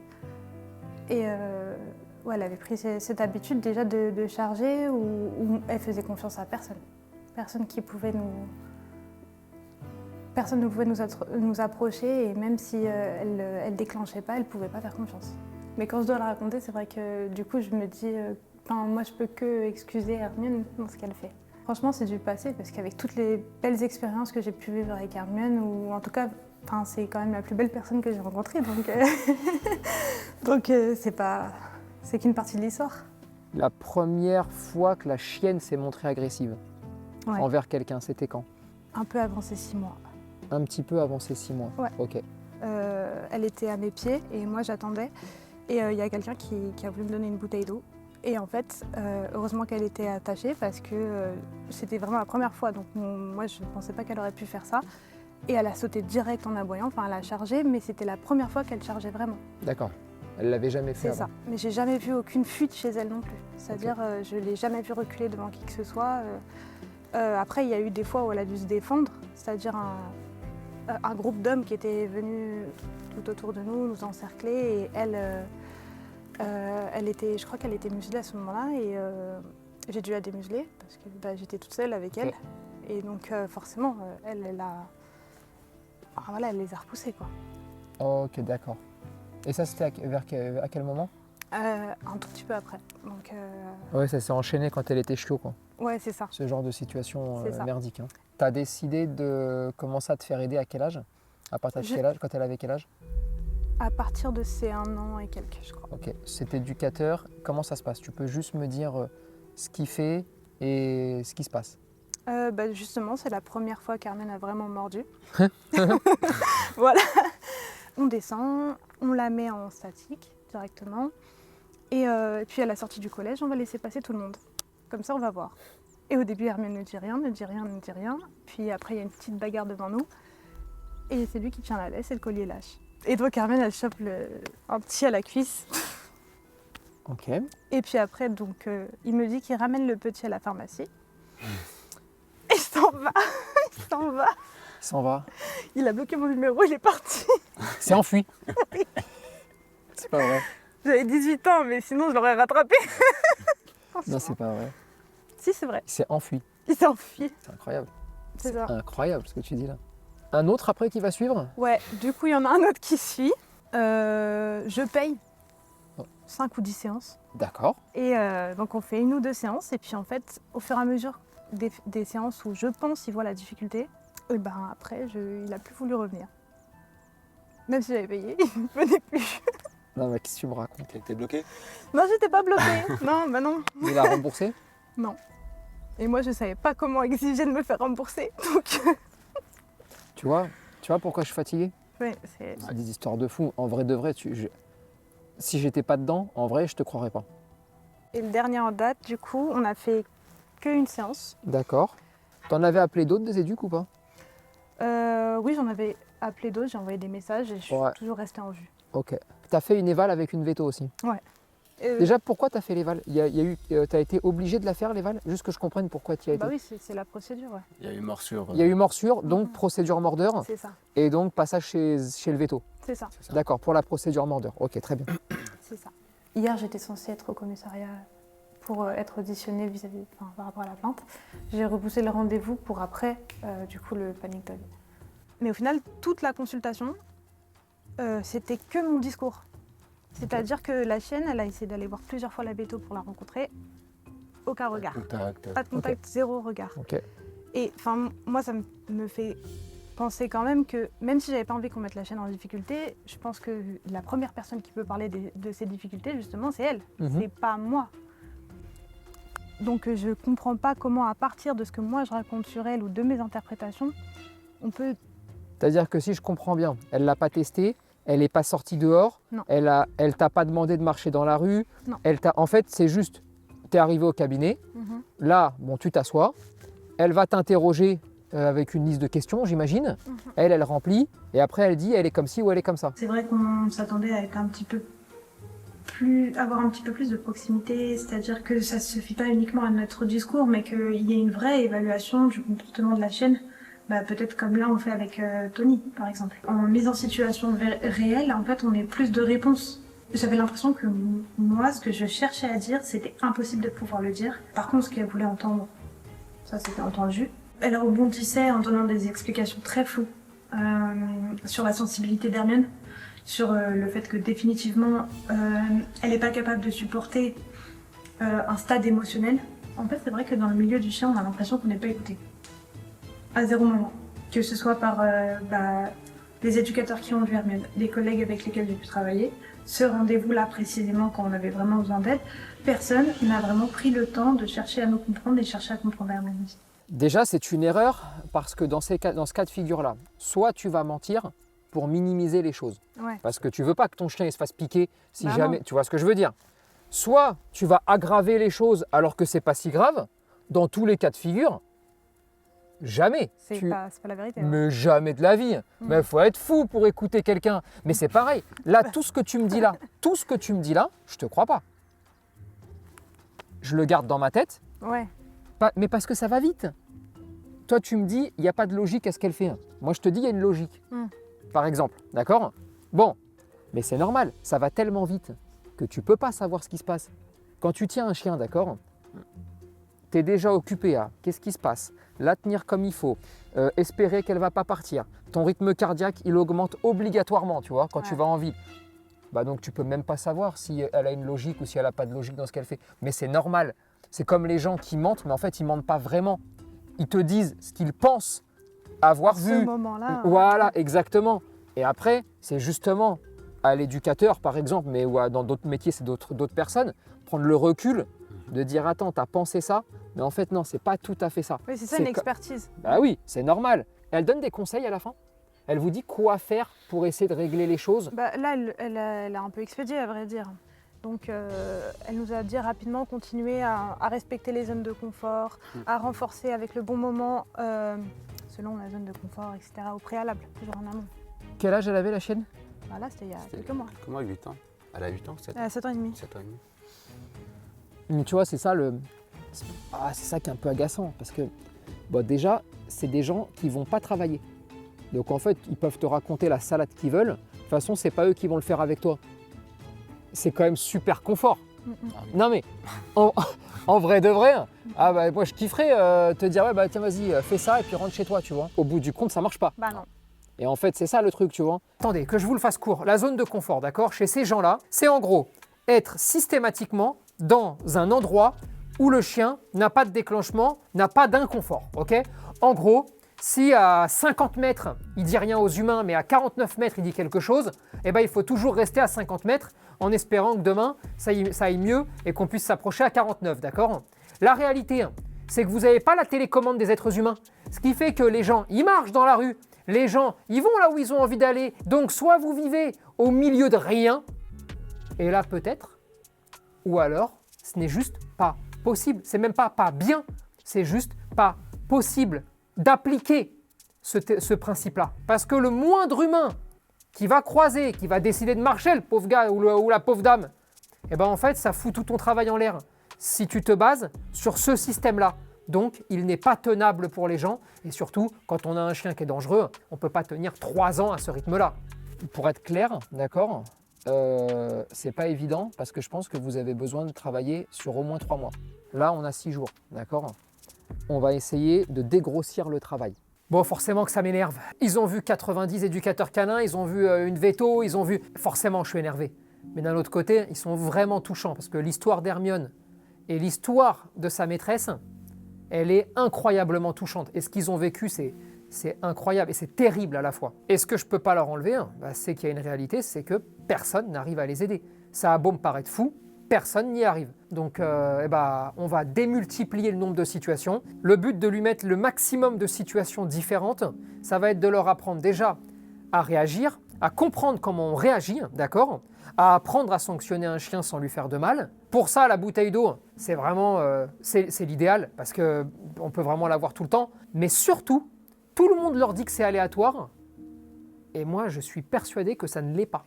Et elle avait pris cette habitude déjà de charger où elle faisait confiance à personne. Personne ne pouvait nous approcher et même si elle déclenchait pas, elle pouvait pas faire confiance. Mais quand je dois le raconter, c'est vrai que du coup, je me dis, moi, je peux que excuser Hermione dans ce qu'elle fait. Franchement, c'est du passé parce qu'avec toutes les belles expériences que j'ai pu vivre avec Hermione, ou en tout cas, c'est quand même la plus belle personne que j'ai rencontrée, donc c'est qu'une partie de l'histoire. La première fois que la chienne s'est montrée agressive envers quelqu'un, c'était quand? Un peu avant ses 6 mois. Un petit peu avant ses 6 mois. Ouais. Ok. Elle était à mes pieds et moi j'attendais. Et il y a quelqu'un qui a voulu me donner une bouteille d'eau. Et en fait, heureusement qu'elle était attachée parce que c'était vraiment la première fois. Donc moi je ne pensais pas qu'elle aurait pu faire ça. Et elle a sauté direct en aboyant, elle a chargé, mais c'était la première fois qu'elle chargeait vraiment. D'accord. Elle l'avait jamais fait avant. C'est ça. Mais j'ai jamais vu aucune fuite chez elle non plus. C'est-à-dire, je ne l'ai jamais vue reculer devant qui que ce soit. Après, il y a eu des fois où elle a dû se défendre, c'est-à-dire un groupe d'hommes qui étaient venus tout autour de nous, nous encercler, et je crois qu'elle était muselée à ce moment-là, et j'ai dû la démuseler parce que j'étais toute seule avec elle, et donc forcément, elle les a repoussés, quoi. Ok, d'accord. Et ça, c'était à quel moment? Un tout petit peu après. Donc, ouais, ça s'est enchaîné quand elle était chiot, quoi. Ouais, c'est ça. Ce genre de situation merdique. Hein. Tu as décidé de commencer à te faire aider à quel âge? À partir de quel âge? Quand elle avait quel âge? À partir de ces 1 an et quelques, je crois. Ok, cet éducateur, comment ça se passe? Tu peux juste me dire ce qu'il fait et ce qui se passe. Justement, c'est la première fois qu'Armène a vraiment mordu. Voilà. On descend, on la met en statique directement. Et puis à la sortie du collège, on va laisser passer tout le monde. Comme ça, on va voir. Et au début, Hermione ne dit rien, ne dit rien, ne dit rien. Puis après, il y a une petite bagarre devant nous. Et c'est lui qui tient la laisse et le collier lâche. Et donc Hermione, elle chope un petit à la cuisse. Ok. Et puis après, donc, il me dit qu'il ramène le petit à la pharmacie. Et il s'en va. Il s'en va. Il s'en va. Il a bloqué mon numéro, il est parti. C'est enfui. Oui. C'est pas vrai. J'avais 18 ans, mais sinon je l'aurais rattrapé. Non, c'est pas vrai. Si, c'est vrai. Il s'est enfui. Il s'est enfui. C'est incroyable. C'est ça. Incroyable ce que tu dis là. Un autre après qui va suivre? Ouais, du coup, il y en a un autre qui suit. Je paye 5 ou 10 séances. D'accord. Et donc, on fait 1 ou 2 séances. Et puis, en fait, au fur et à mesure des séances où je pense il voit la difficulté, et ben après, il a plus voulu revenir. Même si j'avais payé, il ne venait plus. Non, mais qu'est-ce que tu me racontes? T'es bloqué? Non, j'étais pas bloquée. Non, bah non. Il a remboursé? Non. Et moi, je savais pas comment exiger de me faire rembourser. Donc... Tu vois pourquoi je suis fatigué? Ouais, c'est des histoires de fous. En vrai de vrai, si j'étais pas dedans, en vrai, je te croirais pas. Et le dernier en date, du coup, on a fait qu'une séance. D'accord. T'en avais appelé d'autres des éducs ou pas? Oui, j'en avais appelé d'autres, j'ai envoyé des messages et je suis toujours restée en vue. Ok. T'as fait une éval avec une veto aussi? Ouais. Déjà, pourquoi t'as fait l'éval? T'as été obligé de la faire l'éval? Juste que je comprenne pourquoi tu y as été. Bah oui, c'est la procédure, ouais. Il y a eu morsure. Il y a eu morsure, donc procédure mordeur. C'est ça. Et donc passage chez le veto. C'est ça. D'accord, pour la procédure mordeur. Ok, très bien. C'est ça. Hier, j'étais censée être au commissariat pour être auditionnée par rapport à la plainte. J'ai repoussé le rendez-vous pour après, du coup, le panic dog. Mais au final, toute la consultation, c'était que mon discours. C'est-à-dire que la chienne, elle a essayé d'aller voir plusieurs fois la béto pour la rencontrer. Aucun regard. Pas de contact, zéro regard. Okay. Et enfin, moi, ça me fait penser quand même que, même si j'avais pas envie qu'on mette la chienne en difficulté, je pense que la première personne qui peut parler de ces difficultés, justement, c'est elle. C'est pas moi. Donc je comprends pas comment, à partir de ce que moi je raconte sur elle ou de mes interprétations, on peut... C'est-à-dire que si je comprends bien, elle l'a pas testé, elle n'est pas sortie dehors, non. Elle t'a pas demandé de marcher dans la rue, non. En fait, c'est juste, tu es arrivé au cabinet, là, bon, tu t'assois, elle va t'interroger avec une liste de questions, j'imagine, elle remplit, et après elle dit, elle est comme ci ou elle est comme ça. C'est vrai qu'on s'attendait à être avoir un petit peu plus de proximité, c'est-à-dire que ça ne suffit pas uniquement à notre discours, mais qu'il y ait une vraie évaluation du comportement de la chienne. Peut-être comme là on fait avec Tony par exemple. En mise en situation réelle, en fait on est plus de réponses. J'avais l'impression que moi ce que je cherchais à dire c'était impossible de pouvoir le dire. Par contre ce qu'elle voulait entendre, ça c'était entendu. Elle rebondissait en donnant des explications très floues sur la sensibilité d'Hermione, sur le fait que définitivement elle n'est pas capable de supporter un stade émotionnel. En fait c'est vrai que dans le milieu du chien on a l'impression qu'on n'est pas écouté. À zéro moment. Que ce soit par les éducateurs qui ont vu Hermione, les collègues avec lesquels j'ai pu travailler, ce rendez-vous-là précisément quand on avait vraiment besoin d'aide, personne n'a vraiment pris le temps de chercher à nous comprendre et chercher à comprendre Hermione aussi. Déjà, c'est une erreur parce que dans ce cas de figure-là, soit tu vas mentir pour minimiser les choses. Ouais. Parce que tu veux pas que ton chien il se fasse piquer si jamais... Non. Tu vois ce que je veux dire? Soit tu vas aggraver les choses alors que c'est pas si grave. Dans tous les cas de figure, jamais. C'est pas la vérité. Mais jamais de la vie. Mais il faut être fou pour écouter quelqu'un. Mais c'est pareil. Là, tout ce que tu me dis là, je te crois pas. Je le garde dans ma tête. Ouais. Mais parce que ça va vite. Toi, tu me dis, il n'y a pas de logique à ce qu'elle fait. Moi, je te dis, il y a une logique. Par exemple, d'accord? Bon, mais c'est normal. Ça va tellement vite que tu peux pas savoir ce qui se passe. Quand tu tiens un chien, d'accord? Tu es déjà occupé à qu'est-ce qui se passe, la tenir comme il faut, espérer qu'elle ne va pas partir. Ton rythme cardiaque, il augmente obligatoirement, tu vois, quand tu vas en ville. Donc tu peux même pas savoir si elle a une logique ou si elle n'a pas de logique dans ce qu'elle fait. Mais c'est normal. C'est comme les gens qui mentent, mais en fait, ils mentent pas vraiment. Ils te disent ce qu'ils pensent avoir vu. À ce moment-là. Voilà, exactement. Et après, c'est justement à l'éducateur par exemple, mais ou dans d'autres métiers, c'est d'autres personnes, prendre le recul de dire attends, t'as pensé ça, mais en fait non, c'est pas tout à fait ça. Oui, c'est ça une expertise. Bah oui, c'est normal. Elle donne des conseils à la fin? Elle vous dit quoi faire pour essayer de régler les choses? Bah, là, elle a un peu expédié, à vrai dire. Donc, elle nous a dit rapidement continuer à respecter les zones de confort, à renforcer avec le bon moment, selon la zone de confort, etc., au préalable, toujours en amont. Quel âge elle avait, la chienne? Voilà, c'était il y a quelques mois. Quelques mois, 8 ans. Elle a 8 ans, 7 ans. Elle a 7 ans et demi. 7 ans et demi. Mais tu vois, c'est ça c'est ça qui est un peu agaçant, parce que bon, déjà, c'est des gens qui vont pas travailler. Donc en fait, ils peuvent te raconter la salade qu'ils veulent. De toute façon, c'est pas eux qui vont le faire avec toi. C'est quand même super confort. Non mais, en vrai de vrai, ah bah, moi je kifferais te dire ouais bah tiens vas-y fais ça et puis rentre chez toi, tu vois. Au bout du compte, ça marche pas. Bah non. Et en fait, c'est ça le truc, tu vois. Attendez, que je vous le fasse court. La zone de confort, d'accord, chez ces gens-là, c'est en gros être systématiquement dans un endroit où le chien n'a pas de déclenchement, n'a pas d'inconfort, ok? En gros, si à 50 mètres, il dit rien aux humains, mais à 49 mètres, il dit quelque chose, eh ben, il faut toujours rester à 50 mètres en espérant que demain, ça aille mieux et qu'on puisse s'approcher à 49, d'accord? La réalité, c'est que vous n'avez pas la télécommande des êtres humains. Ce qui fait que les gens, ils marchent dans la rue, les gens, ils vont là où ils ont envie d'aller. Donc, soit vous vivez au milieu de rien, et là peut-être, ou alors, ce n'est juste pas possible. C'est même pas bien, c'est juste pas possible d'appliquer ce principe-là. Parce que le moindre humain qui va croiser, qui va décider de marcher, le pauvre gars ou la pauvre dame, eh ben en fait, ça fout tout ton travail en l'air. Si tu te bases sur ce système-là. Donc, il n'est pas tenable pour les gens. Et surtout, quand on a un chien qui est dangereux, on ne peut pas tenir 3 ans à ce rythme-là. Pour être clair, d'accord, c'est pas évident parce que je pense que vous avez besoin de travailler sur au moins 3 mois. Là, on a 6 jours, d'accord? On va essayer de dégrossir le travail. Bon, forcément que ça m'énerve. Ils ont vu 90 éducateurs canins, ils ont vu une veto, ils ont vu... Forcément, je suis énervé. Mais d'un autre côté, ils sont vraiment touchants parce que l'histoire d'Hermione et l'histoire de sa maîtresse, elle est incroyablement touchante. Et ce qu'ils ont vécu, c'est incroyable et c'est terrible à la fois. Et ce que je ne peux pas leur enlever, c'est qu'il y a une réalité, c'est que personne n'arrive à les aider. Ça a beau me paraître fou, personne n'y arrive. Donc on va démultiplier le nombre de situations. Le but de lui mettre le maximum de situations différentes, ça va être de leur apprendre déjà à réagir, à comprendre comment on réagit, d'accord, à apprendre à sanctionner un chien sans lui faire de mal. Pour ça, la bouteille d'eau, c'est vraiment c'est l'idéal parce qu'on peut vraiment l'avoir tout le temps. Mais surtout, tout le monde leur dit que c'est aléatoire et moi, je suis persuadé que ça ne l'est pas.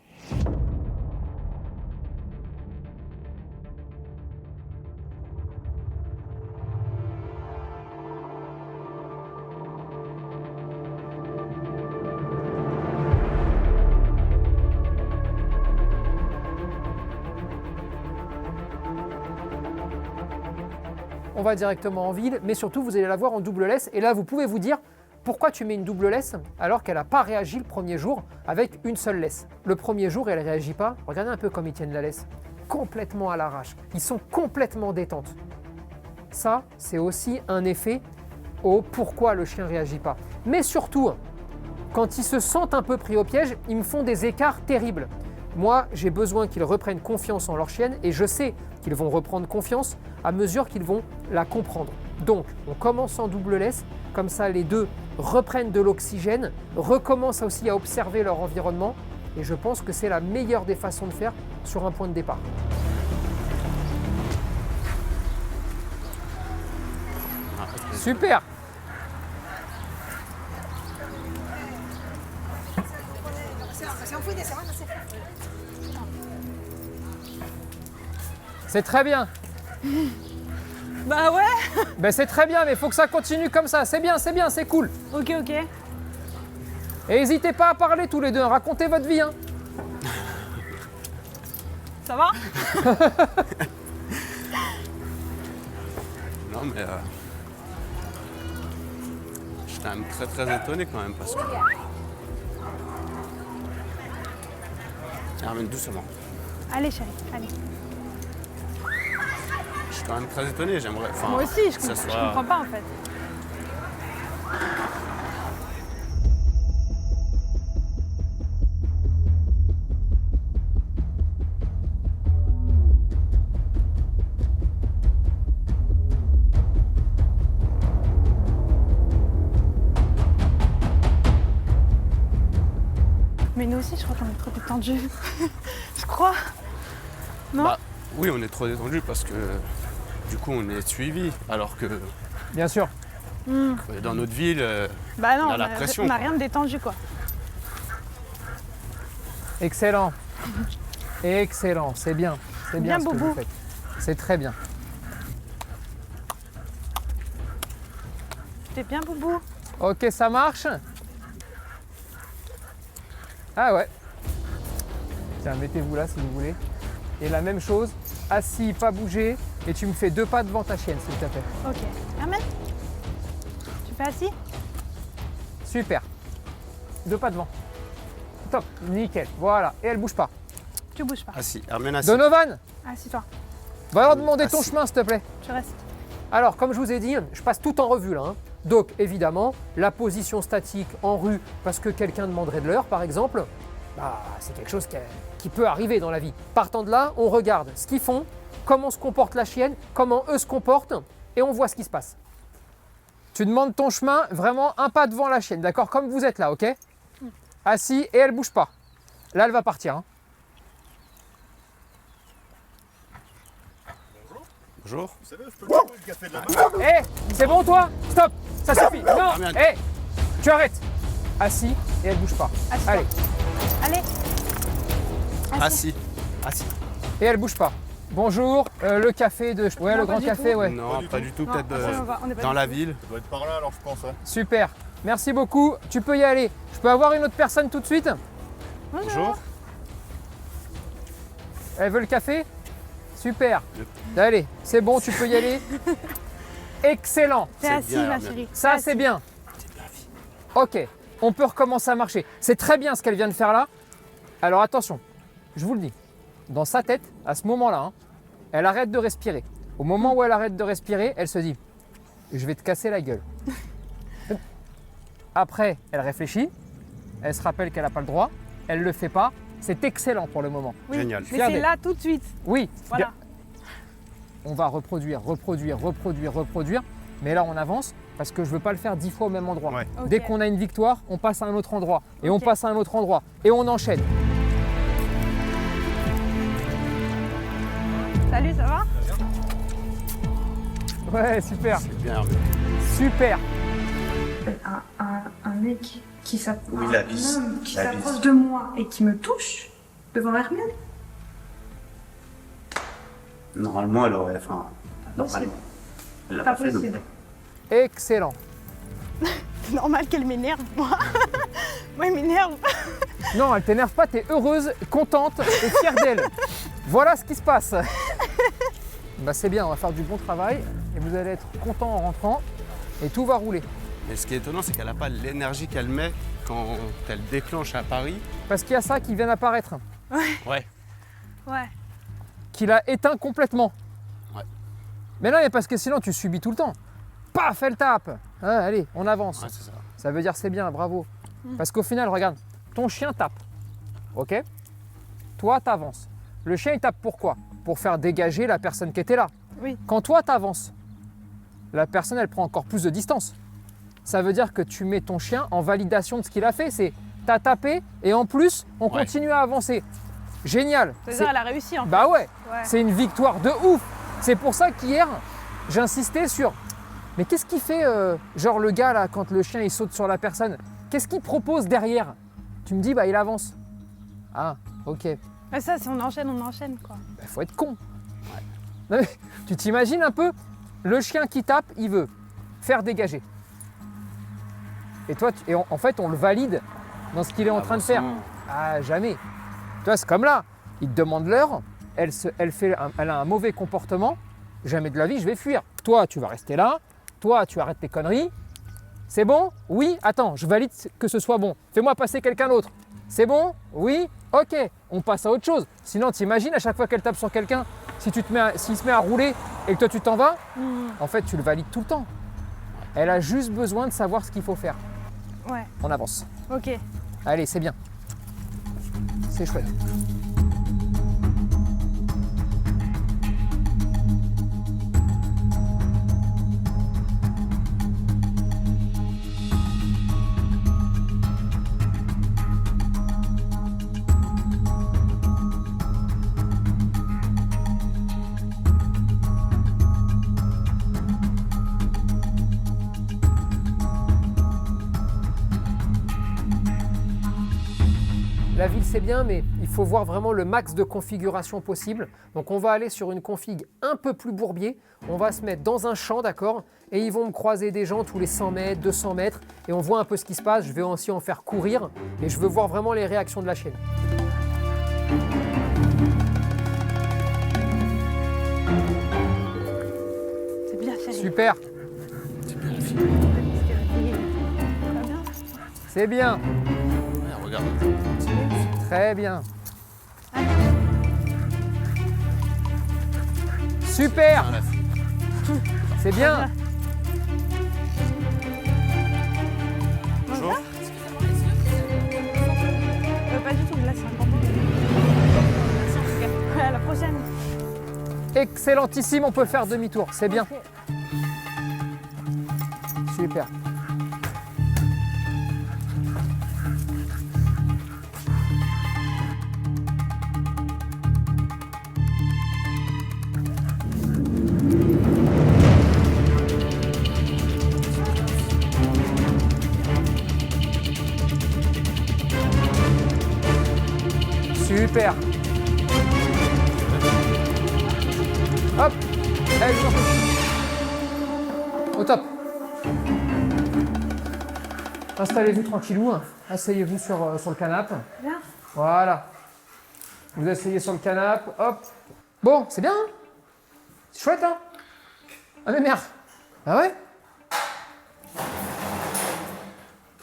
On va directement en ville, mais surtout vous allez la voir en double laisse. Et là, vous pouvez vous dire, pourquoi tu mets une double laisse alors qu'elle n'a pas réagi le premier jour avec une seule laisse? Le premier jour, elle ne réagit pas. Regardez un peu comme ils tiennent la laisse. Complètement à l'arrache. Ils sont complètement détentes. Ça, c'est aussi un effet au pourquoi le chien ne réagit pas. Mais surtout, quand ils se sentent un peu pris au piège, ils me font des écarts terribles. Moi, j'ai besoin qu'ils reprennent confiance en leur chienne et je sais qu'ils vont reprendre confiance à mesure qu'ils vont la comprendre. Donc, on commence en double laisse, comme ça les deux reprennent de l'oxygène, recommencent aussi à observer leur environnement et je pense que c'est la meilleure des façons de faire sur un point de départ. Super! C'est très bien. Bah ouais. Ben c'est très bien, mais il faut que ça continue comme ça. C'est bien, c'est cool. Ok. Et n'hésitez pas à parler tous les deux, racontez votre vie. Hein. Ça va? Non mais je suis quand même très étonné quand même parce que... Hermione, doucement. Allez chérie, allez. Je suis quand même très étonné, j'aimerais... Moi aussi, je comprends pas en fait. Mais nous aussi, je crois qu'on est trop détendus. Je crois. Non? Bah, oui, on est trop détendu parce que du coup, on est suivi. Alors que Bien sûr. dans notre ville, Bah non, on a la pression. on n'a quoi. rien de détendu, quoi. Excellent. Excellent, c'est bien. C'est bien, Bien, ce que Boubou. vous faites. C'est très bien. T'es bien, Boubou? Ok, ça marche. Ah ouais. Tiens, mettez-vous là si vous voulez. Et la même chose, assis, pas bouger, et tu me fais 2 pas devant ta chienne, s'il te plaît. Ok. Hermène? Tu fais assis? Super. 2 pas devant. Top, nickel. Voilà, et elle bouge pas. Tu bouges pas. Assis, Hermène assis. Donovan, Assis-toi. va leur demander ton Assis. chemin, s'il te plaît. Tu restes. Alors, comme je vous ai dit, je passe tout en revue là. Donc, évidemment, la position statique en rue, parce que quelqu'un demanderait de l'heure, par exemple, bah, c'est quelque chose qui peut arriver dans la vie. Partant de là, on regarde ce qu'ils font, comment se comporte la chienne, comment eux se comportent, et on voit ce qui se passe. Tu demandes ton chemin, vraiment un pas devant la chienne, d'accord? Comme vous êtes là, ok? Assis, et elle bouge pas. Là, elle va partir. Hein. Bonjour. Hé, c'est bon toi? Stop, ça suffit. Non, Hermione. hé, tu arrêtes. Assis, et elle bouge pas. Assis-toi. Allez, Allez. Assis. Assis. et elle bouge pas. Bonjour, le café de... Ouais, Non, le pas grand du café, tout. ouais. Non, pas du tout. Non, Peut-être on est pas dans du la tout. ville. doit être par là alors je pense. Super, merci beaucoup. Tu peux y aller. Je peux avoir une autre personne tout de suite? Bonjour. Elle veut le café? Super. Allez, c'est bon, tu peux y aller. Excellent. T'es C'est assis, bien, ma Hermione. chérie. Ça, T'es c'est assis. bien. Ok, on peut recommencer à marcher. C'est très bien ce qu'elle vient de faire là. Alors attention, je vous le dis. Dans sa tête, à ce moment-là, hein, elle arrête de respirer. Au moment où elle arrête de respirer, elle se dit « Je vais te casser la gueule ». Après, elle réfléchit. Elle se rappelle qu'elle n'a pas le droit. Elle ne le fait pas. C'est excellent pour le moment. Oui, Génial. Mais Regardez. c'est là tout de suite. Oui, Voilà. bien. On va reproduire. Mais là, on avance parce que je ne veux pas le faire 10 fois au même endroit. Ouais. Ok. Dès qu'on a une victoire, on passe à un autre endroit. Et on Ok. passe à un autre endroit. Et on enchaîne. Salut, ça va? Ouais, super. C'est bien, Hermione. Super. Un mec qui s'approche, Oui, la bise. un homme qui La s'approche bise. de moi et qui me touche devant Hermione. Normalement, elle aurait. Enfin, normalement. Elle l'a Pas pas fait, donc. possible. Excellent. C'est normal qu'elle m'énerve, moi. Moi, elle m'énerve. Non, elle t'énerve pas, t'es heureuse, contente et fière d'elle. Voilà ce qui se passe. Bah c'est bien, on va faire du bon travail et vous allez être content en rentrant et tout va rouler. Et ce qui est étonnant, c'est qu'elle n'a pas l'énergie qu'elle met quand elle déclenche à Paris. Parce qu'il y a ça qui vient d'apparaître, Ouais. Ouais. qui l'a éteint complètement. Ouais. Mais non, mais parce que sinon tu subis tout le temps. Paf, elle tape. Hein, allez, on avance. Ouais, c'est ça. Ça veut dire c'est bien, bravo. Parce qu'au final, regarde, ton chien tape. Ok? Toi, t'avances. Le chien, il tape pourquoi? Pour faire dégager la personne qui était là. Oui. Quand toi, t'avances, la personne, elle prend encore plus de distance. Ça veut dire que tu mets ton chien en validation de ce qu'il a fait. C'est t'as tapé et en plus, on Ouais. continue à avancer. Génial. C'est-à-dire, elle a réussi, en fait. Bah ouais, Ouais. c'est une victoire de ouf. C'est pour ça qu'hier, j'insistais sur mais qu'est-ce qu'il fait, genre le gars là, quand le chien il saute sur la personne, qu'est-ce qu'il propose derrière? Tu me dis, bah il avance. Ah, ok. Mais ça, si on enchaîne, quoi. Bah, faut être con. Non, mais tu t'imagines un peu, le chien qui tape, il veut faire dégager. Et toi, en fait, on le valide dans ce qu'il est en train de faire. Ah, jamais. Toi, c'est comme là. Il te demande l'heure, elle a un mauvais comportement. Jamais de la vie, je vais fuir. Toi, tu vas rester là. Toi, tu arrêtes tes conneries. C'est bon? Oui. Attends, je valide que ce soit bon. Fais-moi passer quelqu'un d'autre. C'est bon? Oui. Ok. On passe à autre chose. Sinon, t'imagines à chaque fois qu'elle tape sur quelqu'un, s'il se met à rouler et que toi tu t'en vas, en fait, tu le valides tout le temps. Elle a juste besoin de savoir ce qu'il faut faire. Ouais. On avance. Ok. Allez, c'est bien. C'est chouette. La ville c'est bien, mais il faut voir vraiment le max de configuration possible. Donc on va aller sur une config un peu plus bourbier. On va se mettre dans un champ, d'accord? Et ils vont me croiser des gens tous les 100 mètres, 200 mètres. Et on voit un peu ce qui se passe. Je vais aussi en faire courir. Et je veux voir vraiment les réactions de la chienne. C'est bien fait. Super. C'est bien. Ouais, regarde. Très bien. Super. C'est bien. Bonjour. Pas du tout, là c'est un grand moment. À la prochaine. Excellentissime, on peut faire demi-tour, c'est bien. Super. Super. Hop. Allez, je au top. Installez-vous tranquillou. Asseyez-vous sur le canapé. Voilà. Vous asseyez sur le canapé. Hop. Bon, c'est bien. Hein, c'est chouette, hein? Ah mais merde. Ah ouais?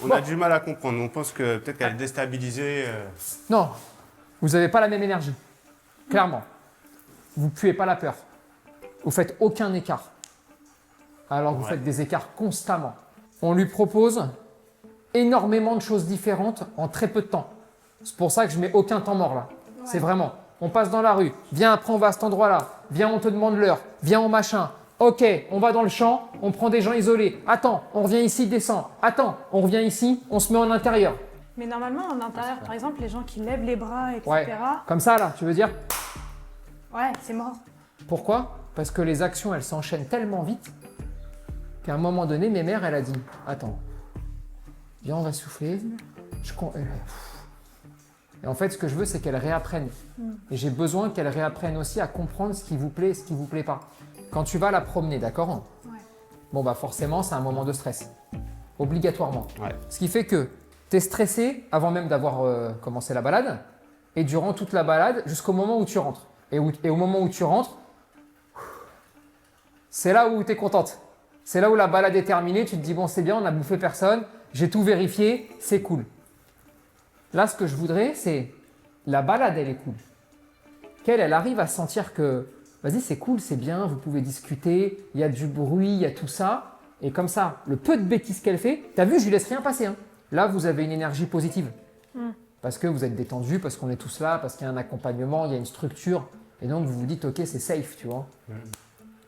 On a du mal à comprendre. On pense que peut-être qu'elle est déstabilisée. Non. Vous n'avez pas la même énergie. Clairement. Vous ne puez pas la peur. Vous faites aucun écart. Alors que vous faites des écarts constamment. On lui propose énormément de choses différentes en très peu de temps. C'est pour ça que je mets aucun temps mort là. C'est vraiment, on passe dans la rue, viens après on va à cet endroit-là, viens on te demande l'heure, viens au machin. Ok, on va dans le champ, on prend des gens isolés. Attends, on revient ici, descend. Attends, on revient ici, on se met en intérieur. Mais normalement, en intérieur, par exemple, les gens qui lèvent les bras, etc. Ouais, comme ça là, tu veux dire? Ouais, c'est mort. Pourquoi? Parce que les actions, elles s'enchaînent tellement vite qu'à un moment donné, mes mères, elle a dit, attends, viens, on va souffler. Et en fait, ce que je veux, c'est qu'elles réapprennent. Et j'ai besoin qu'elles réapprennent aussi à comprendre ce qui vous plaît et ce qui ne vous plaît pas. Quand tu vas la promener, d'accord? Bon, bah forcément, c'est un moment de stress. Obligatoirement. Ce qui fait que tu es stressé avant même d'avoir commencé la balade et durant toute la balade jusqu'au moment où tu rentres. Et au moment où tu rentres, c'est là où tu es contente. C'est là où la balade est terminée, tu te dis bon c'est bien, on n'a bouffé personne, j'ai tout vérifié, c'est cool. Là ce que je voudrais c'est, la balade elle est cool. Qu'elle arrive à sentir que vas-y c'est cool, c'est bien, vous pouvez discuter, il y a du bruit, il y a tout ça. Et comme ça, le peu de bêtises qu'elle fait, t'as vu je lui laisse rien passer. Hein. Là vous avez une énergie positive. Parce que vous êtes détendu, parce qu'on est tous là, parce qu'il y a un accompagnement, il y a une structure. Et donc vous vous dites ok c'est safe, tu vois.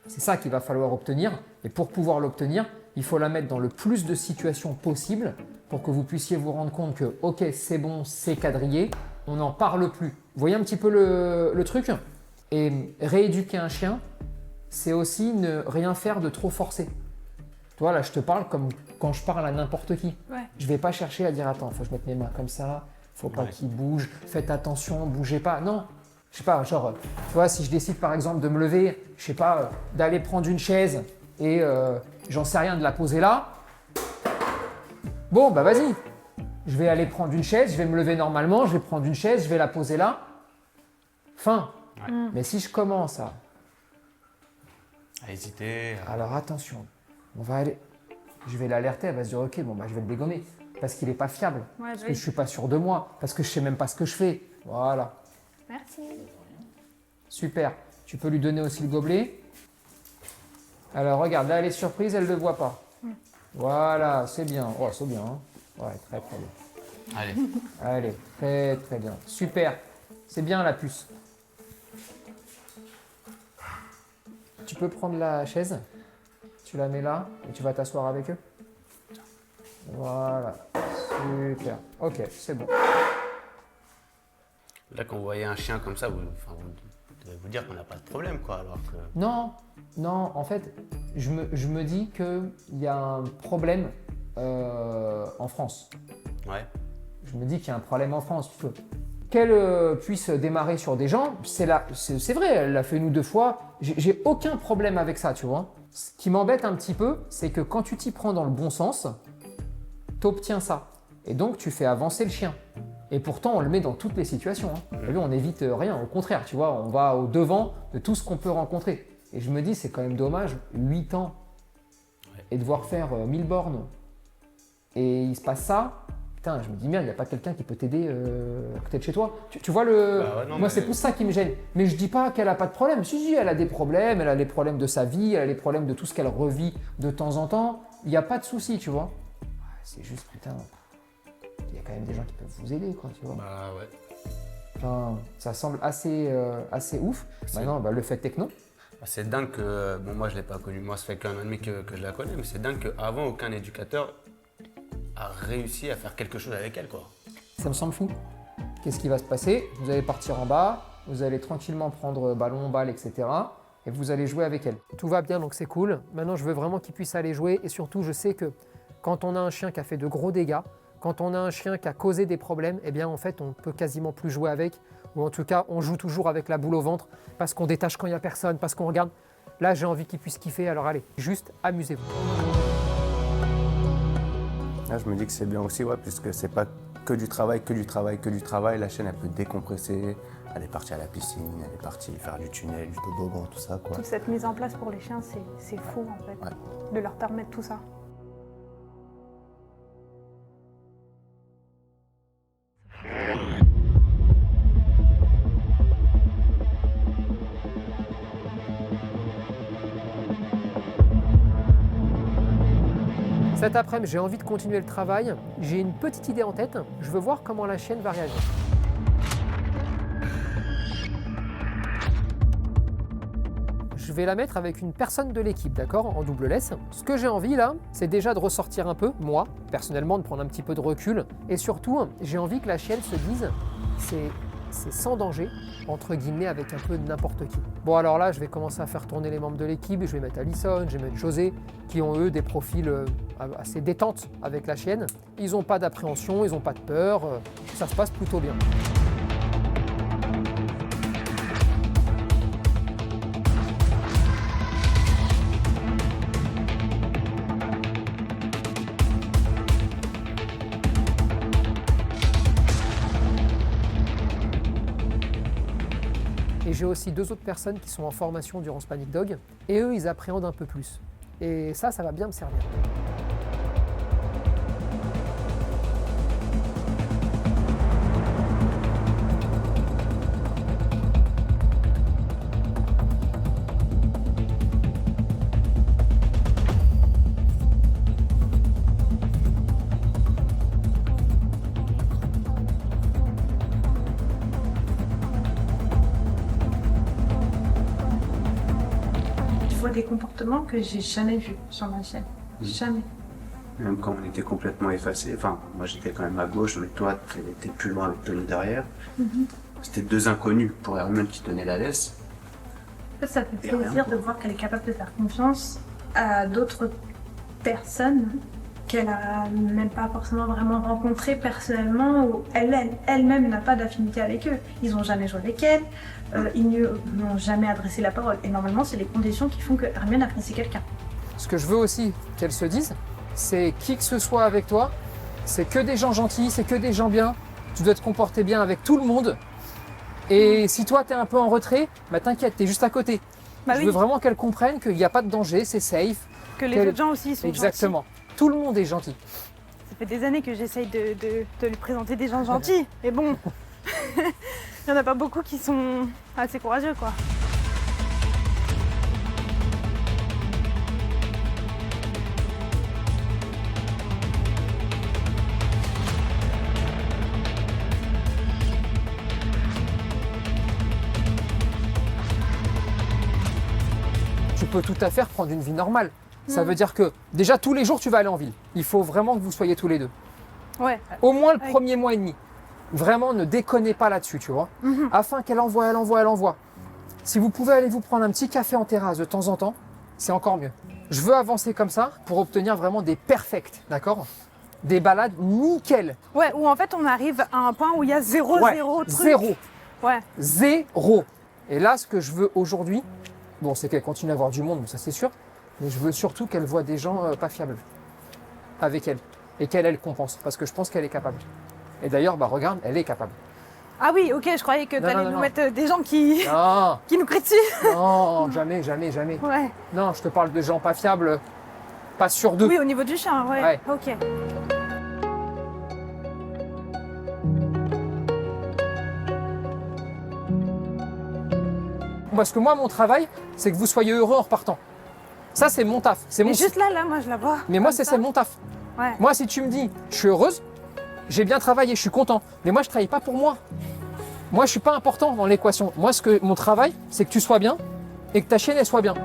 C'est ça qu'il va falloir obtenir. Et pour pouvoir l'obtenir, il faut la mettre dans le plus de situations possible pour que vous puissiez vous rendre compte que ok, c'est bon, c'est quadrillé, on n'en parle plus. Vous voyez un petit peu le truc? Et rééduquer un chien, c'est aussi ne rien faire de trop forcé. Tu vois, là, je te parle comme quand je parle à n'importe qui. Je ne vais pas chercher à dire attends, il faut que je mette mes mains comme ça, il ne faut pas qu'il bouge, faites attention, bougez pas. Non. Je sais pas, genre, tu vois, si je décide par exemple de me lever, je sais pas, d'aller prendre une chaise et j'en sais rien, de la poser là, bon, bah vas-y, je vais aller prendre une chaise, je vais me lever normalement, je vais prendre une chaise, je vais la poser là, fin. Mais si je commence à hésiter. Alors attention, on va aller, je vais l'alerter, elle va se dire ok, bon, bah je vais le dégommer parce qu'il n'est pas fiable, parce que je suis pas sûr de moi, parce que je sais même pas ce que je fais, voilà. Merci. Super. Tu peux lui donner aussi le gobelet. Alors regarde, là elle est surprise, elle ne le voit pas. Voilà, c'est bien. Oh, c'est bien. Hein. Ouais, très très bien. Allez. Allez, très très bien. Super. C'est bien la puce. Tu peux prendre la chaise. Tu la mets là et tu vas t'asseoir avec eux. Voilà. Super. Ok, c'est bon. Là, quand vous voyez un chien comme ça, vous devez vous dire qu'on n'a pas de problème, quoi, alors que... Non, non, en fait, je me dis qu'il y a un problème en France. Ouais. Je me dis qu'il y a un problème en France. Qu'elle puisse démarrer sur des gens, c'est vrai, elle l'a fait nous 2 fois. J'ai aucun problème avec ça, tu vois. Ce qui m'embête un petit peu, c'est que quand tu t'y prends dans le bon sens, t'obtiens ça. Et donc, tu fais avancer le chien. Et pourtant, on le met dans toutes les situations. Hein. T'as vu, on n'évite rien. Au contraire, tu vois, on va au devant de tout ce qu'on peut rencontrer. Et je me dis, c'est quand même dommage, 8 ans, et devoir faire 1000 bornes. Et il se passe ça. Putain, je me dis, merde, il n'y a pas quelqu'un qui peut t'aider à côté de chez toi. Tu vois, moi, c'est plus ça qui me gêne. Mais je dis pas qu'elle n'a pas de problème. Si, elle a des problèmes. Elle a les problèmes de sa vie. Elle a les problèmes de tout ce qu'elle revit de temps en temps. Il n'y a pas de souci, tu vois. C'est juste, putain, il y a quand même des gens qui peuvent vous aider, quoi, tu vois. Bah ouais. Enfin, ça semble assez ouf. Maintenant, le fait est que non. C'est dingue que, bon, moi je l'ai pas connu, moi ça fait qu'1 an et demi que je la connais, mais c'est dingue qu'avant aucun éducateur a réussi à faire quelque chose avec elle, quoi. Ça me semble fou. Qu'est-ce qui va se passer? Vous allez partir en bas, vous allez tranquillement prendre ballon, balle, etc. Et vous allez jouer avec elle. Tout va bien, donc c'est cool. Maintenant, je veux vraiment qu'il puisse aller jouer. Et surtout, je sais que quand on a un chien qui a fait de gros dégâts, quand on a un chien qui a causé des problèmes, eh bien en fait, on peut quasiment plus jouer avec. Ou en tout cas, on joue toujours avec la boule au ventre parce qu'on détache quand il n'y a personne, parce qu'on regarde. Là, j'ai envie qu'il puisse kiffer, alors allez, juste amusez-vous. Là, je me dis que c'est bien aussi, ouais, puisque c'est pas que du travail, que du travail, que du travail. La chaîne, elle peut décompresser. Elle est partie à la piscine, elle est partie faire du tunnel, du toboggan, tout ça, quoi. Toute cette mise en place pour les chiens, c'est fou en fait, de leur permettre tout ça. Cet après-midi, j'ai envie de continuer le travail. J'ai une petite idée en tête. Je veux voir comment la chienne va réagir. Je vais la mettre avec une personne de l'équipe, d'accord, en double laisse. Ce que j'ai envie là, c'est déjà de ressortir un peu, moi, personnellement, de prendre un petit peu de recul. Et surtout, j'ai envie que la chienne se dise, c'est sans danger, entre guillemets, avec un peu n'importe qui. Bon, alors là, je vais commencer à faire tourner les membres de l'équipe. Je vais mettre Alison, je vais mettre José, qui ont eux des profils assez détentes avec la chienne. Ils n'ont pas d'appréhension, ils n'ont pas de peur. Ça se passe plutôt bien. Et j'ai aussi 2 autres personnes qui sont en formation durant ce Panic Dog, et eux, ils appréhendent un peu plus. Et ça va bien me servir. Des comportements que j'ai jamais vus sur ma chaîne. Jamais. Même quand on était complètement effacés, enfin, moi j'étais quand même à gauche, mais toi tu étais plus loin avec Tony derrière. C'était 2 inconnus pour Hermione qui tenait la laisse. En fait, ça fait plaisir de voir qu'elle est capable de faire confiance à d'autres personnes qu'elle a même pas forcément vraiment rencontrées personnellement, ou elle-même n'a pas d'affinité avec eux. Ils n'ont jamais joué avec elle. Ils ne n'ont jamais adressé la parole. Et normalement, c'est les conditions qui font que Hermione apprécie quelqu'un. Ce que je veux aussi qu'elle se dise, c'est qui que ce soit avec toi, c'est que des gens gentils, c'est que des gens bien. Tu dois te comporter bien avec tout le monde. Et si toi, tu es un peu en retrait, bah t'inquiète, tu es juste à côté. Je veux vraiment qu'elle comprenne qu'il n'y a pas de danger, c'est safe. Que les autres gens aussi sont Exactement. Gentils. Tout le monde est gentil. Ça fait des années que j'essaye de lui présenter des gens gentils. Mais bon, il n'y en a pas beaucoup qui sont assez courageux, quoi. Tu peux tout à fait prendre une vie normale. Ça veut dire que déjà tous les jours tu vas aller en ville. Il faut vraiment que vous soyez tous les deux. Ouais. Au moins le premier mois et demi. Vraiment ne déconnez pas là-dessus, tu vois. Afin qu'elle envoie, elle envoie. Si vous pouvez aller vous prendre un petit café en terrasse de temps en temps, c'est encore mieux. Je veux avancer comme ça pour obtenir vraiment des perfects, d'accord? Des balades nickel. Ouais, où en fait on arrive à un point où il y a zéro truc. Zéro. Ouais. Zéro. Et là, ce que je veux aujourd'hui, bon, c'est qu'elle continue à avoir du monde, ça c'est sûr, mais je veux surtout qu'elle voit des gens pas fiables avec elle et qu'elle, elle compense, parce que je pense qu'elle est capable. Et d'ailleurs, bah regarde, elle est capable. Ah oui, ok, je croyais que tu allais nous non. mettre des gens qui, Non, qui nous crient dessus. non, jamais, jamais, jamais. Ouais. Non, je te parle de gens pas fiables, pas sûrs d'eux. Oui, au niveau du chien, ouais. Ouais. Ok. Parce que moi, mon travail, c'est que vous soyez heureux en repartant. Ça, c'est mon taf. C'est Mais mon... juste là, moi je la vois. Mais moi, comme ça. c'est mon taf. Ouais. Moi, si tu me dis, je suis heureuse, j'ai bien travaillé, je suis content. Mais moi, je ne travaille pas pour moi. Moi, je ne suis pas important dans l'équation. Moi, mon travail, c'est que tu sois bien et que ta chienne, elle soit bien.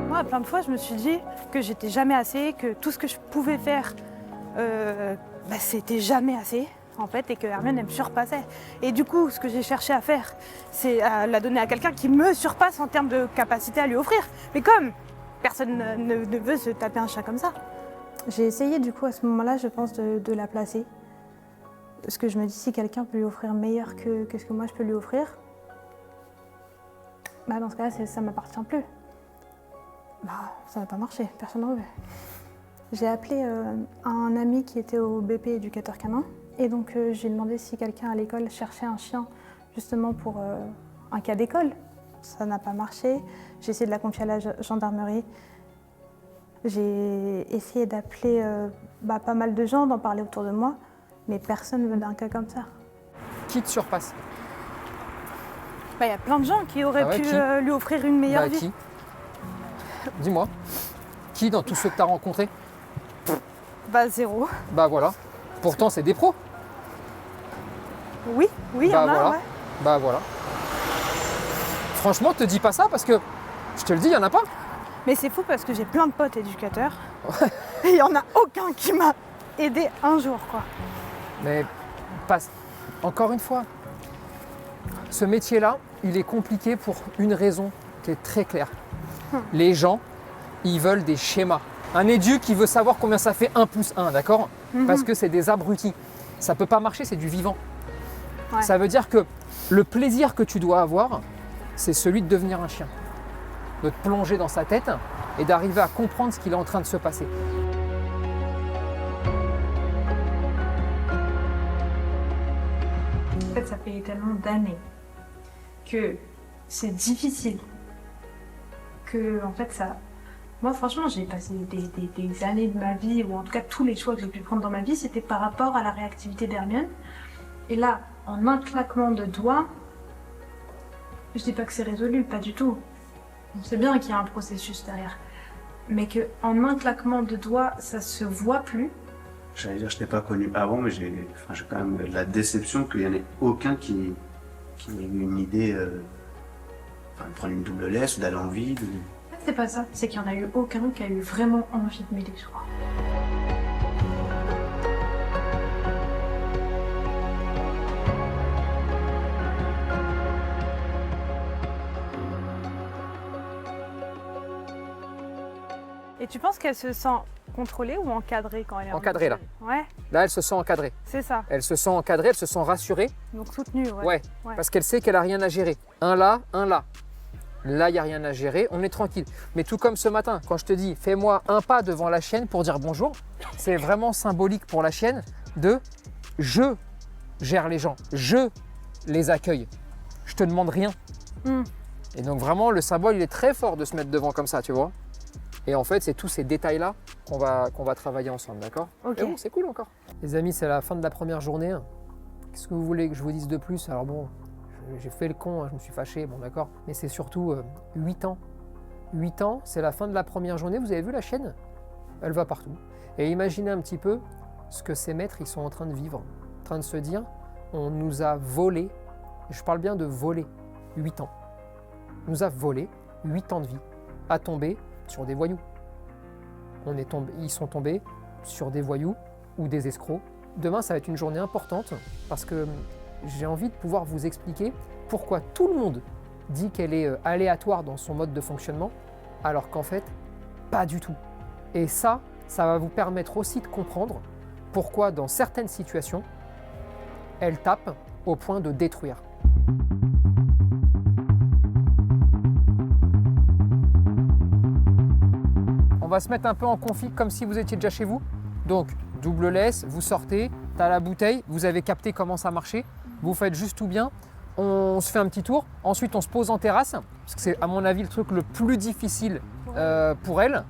Moi, plein de fois, je me suis dit que j'étais jamais assez, que tout ce que je pouvais faire, c'était jamais assez, en fait, et que Hermione, elle me surpassait. Et du coup, ce que j'ai cherché à faire, c'est à la donner à quelqu'un qui me surpasse en termes de capacité à lui offrir. Mais comme personne ne veut se taper un chat comme ça. J'ai essayé du coup à ce moment-là, je pense, de la placer. Parce que je me dis, si quelqu'un peut lui offrir meilleur que ce que moi je peux lui offrir, bah dans ce cas-là, ça ne m'appartient plus. Bah, ça n'a pas marché, personne n'en veut. J'ai appelé un ami qui était au BP éducateur canin. Et donc j'ai demandé si quelqu'un à l'école cherchait un chien justement pour un cas d'école. Ça n'a pas marché. J'ai essayé de la confier à la gendarmerie. J'ai essayé d'appeler pas mal de gens, d'en parler autour de moi, mais personne ne veut d'un cas comme ça. Qui te surpasse? Il y a plein de gens qui auraient pu lui offrir une meilleure vie. Qui? Dis-moi. Qui dans tous ceux que tu as rencontrés? Zéro. Bah voilà. Pourtant, c'est des pros. Oui, il y en a, voilà. ouais. Bah voilà. Franchement, te dis pas ça parce que, je te le dis, il n'y en a pas. Mais c'est fou parce que j'ai plein de potes éducateurs et il n'y en a aucun qui m'a aidé un jour, quoi. Mais encore une fois, ce métier-là, il est compliqué pour une raison qui est très claire. Les gens, ils veulent des schémas. Un éduc, il veut savoir combien ça fait 1 + 1, d'accord? Parce que c'est des abrutis. Ça peut pas marcher, c'est du vivant. Ouais. Ça veut dire que le plaisir que tu dois avoir, c'est celui de devenir un chien. De te plonger dans sa tête et d'arriver à comprendre ce qu'il est en train de se passer. En fait, ça fait tellement d'années que c'est difficile que, en fait, ça... Moi, franchement, j'ai passé des années de ma vie, ou en tout cas tous les choix que j'ai pu prendre dans ma vie, c'était par rapport à la réactivité d'Hermione. Et là, en un claquement de doigts, je dis pas que c'est résolu, pas du tout. On sait bien qu'il y a un processus derrière. Mais qu'en un claquement de doigts, ça se voit plus. J'allais dire, je ne l'ai pas connu avant, mais j'ai quand même la déception qu'il n'y en ait aucun qui ait eu une idée de prendre une double laisse ou d'aller en vide. En fait, c'est pas ça. C'est qu'il n'y en a eu aucun qui a eu vraiment envie de m'aider, je crois. Et tu penses qu'elle se sent contrôlée ou encadrée quand elle est Encadrée, là. Ouais, Là, elle se sent encadrée. c'est ça. Elle se sent encadrée, elle se sent rassurée. Donc soutenue, ouais. Ouais, parce qu'elle sait qu'elle n'a rien à gérer. Un là, un là. Là, il n'y a rien à gérer, on est tranquille. Mais tout comme ce matin, quand je te dis, fais-moi un pas devant la chienne pour dire bonjour, c'est vraiment symbolique pour la chienne de je gère les gens, je les accueille. Je te demande rien. Et donc vraiment, le symbole, il est très fort de se mettre devant comme ça, tu vois. Et en fait, c'est tous ces détails-là qu'on va travailler ensemble, d'accord? Ok. Et bon, c'est cool encore. Les amis, c'est la fin de la première journée. Qu'est-ce que vous voulez que je vous dise de plus? Alors bon, j'ai fait le con, je me suis fâché, bon d'accord. Mais c'est surtout 8 ans. 8 ans, c'est la fin de la première journée. Vous avez vu la chienne? Elle va partout. Et imaginez un petit peu ce que ces maîtres, ils sont en train de vivre. En train de se dire, on nous a volé, je parle bien de voler, 8 ans. On nous a volé 8 ans de vie, à tomber sur des voyous. Ils sont tombés sur des voyous ou des escrocs. Demain, ça va être une journée importante parce que j'ai envie de pouvoir vous expliquer pourquoi tout le monde dit qu'elle est aléatoire dans son mode de fonctionnement, alors qu'en fait, pas du tout. Et ça va vous permettre aussi de comprendre pourquoi dans certaines situations, elle tape au point de détruire. On va se mettre un peu en config comme si vous étiez déjà chez vous. Donc, double laisse, vous sortez, tu as la bouteille, vous avez capté comment ça marchait, vous faites juste tout bien, on se fait un petit tour, ensuite on se pose en terrasse, parce que c'est à mon avis le truc le plus difficile pour elle.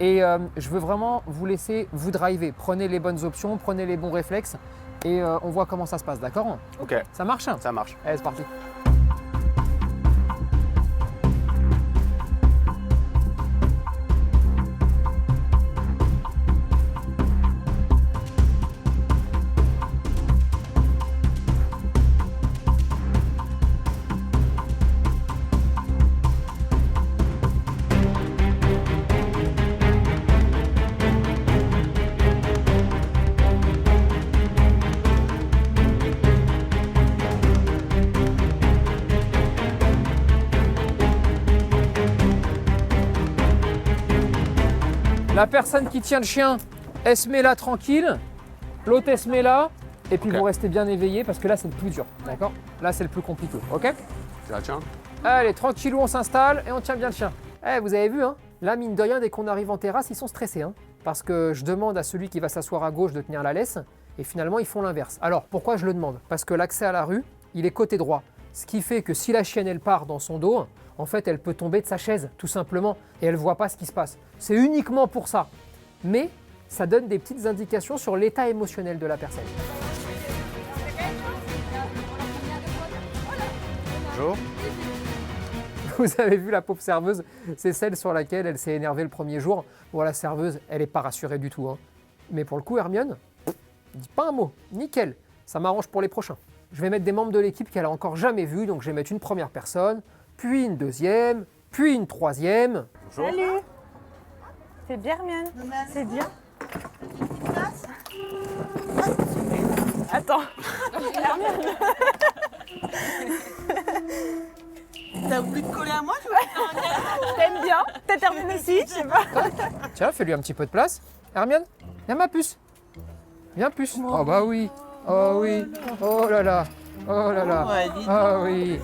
Et je veux vraiment vous laisser vous driver. Prenez les bonnes options, prenez les bons réflexes et on voit comment ça se passe, d'accord? Ok. Ça marche? Ça marche. Allez, c'est parti. La personne qui tient le chien, elle se met là tranquille, l'autre elle se met là, et puis vous restez bien éveillé parce que là c'est le plus dur, d'accord? Là c'est le plus compliqué, ok? Tiens. Allez, tranquillou, on s'installe et on tient bien le chien. Eh, vous avez vu, hein? Là mine de rien, dès qu'on arrive en terrasse, ils sont stressés, hein? Parce que je demande à celui qui va s'asseoir à gauche de tenir la laisse, et finalement ils font l'inverse. Alors pourquoi je le demande? Parce que l'accès à la rue, il est côté droit. Ce qui fait que si la chienne elle part dans son dos, en fait elle peut tomber de sa chaise tout simplement et elle ne voit pas ce qui se passe. C'est uniquement pour ça. Mais ça donne des petites indications sur l'état émotionnel de la personne. Bonjour. Vous avez vu la pauvre serveuse, c'est celle sur laquelle elle s'est énervée le premier jour. Bon, la serveuse, elle n'est pas rassurée du tout, hein. Mais pour le coup, Hermione, dit pas un mot, nickel. Ça m'arrange pour les prochains. Je vais mettre des membres de l'équipe qu'elle a encore jamais vus, donc je vais mettre une première personne, puis une deuxième, puis une troisième. Bonjour. Salut. C'est bien, Hermione. C'est bien. Attends. Hermione. T'as voulu te coller à moi? T'aimes bien? Peut-être Hermione aussi, je sais pas. Tiens, fais-lui un petit peu de place. Hermione, viens ma puce. Viens puce. Oh bah oui. Oh oui. Oh là là. Oh là là. Oh oui.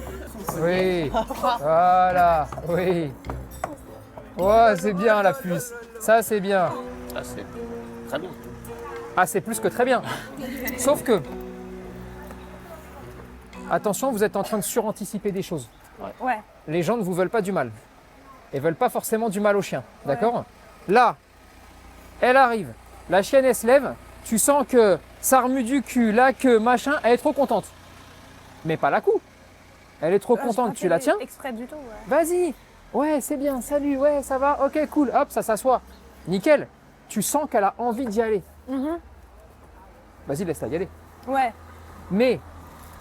Oui. Voilà. Oui. Oh, c'est bien la puce. Ça, c'est bien. Ah, c'est très bien. Ah, c'est plus que très bien. Sauf que, attention, vous êtes en train de suranticiper des choses. Ouais. Les gens ne vous veulent pas du mal. Ils veulent pas forcément du mal au chien. D'accord? Là, elle arrive. La chienne, elle se lève. Tu sens que ça remue du cul, la queue, machin. Elle est trop contente. Mais pas la coup. Elle est trop contente. Tu la tiens? Exprès du tout, ouais. Vas-y. Ouais, c'est bien. Salut. Ouais, ça va. Ok, cool. Hop, ça s'assoit. Nickel. Tu sens qu'elle a envie d'y aller. Vas-y, laisse-la y aller. Ouais. Mais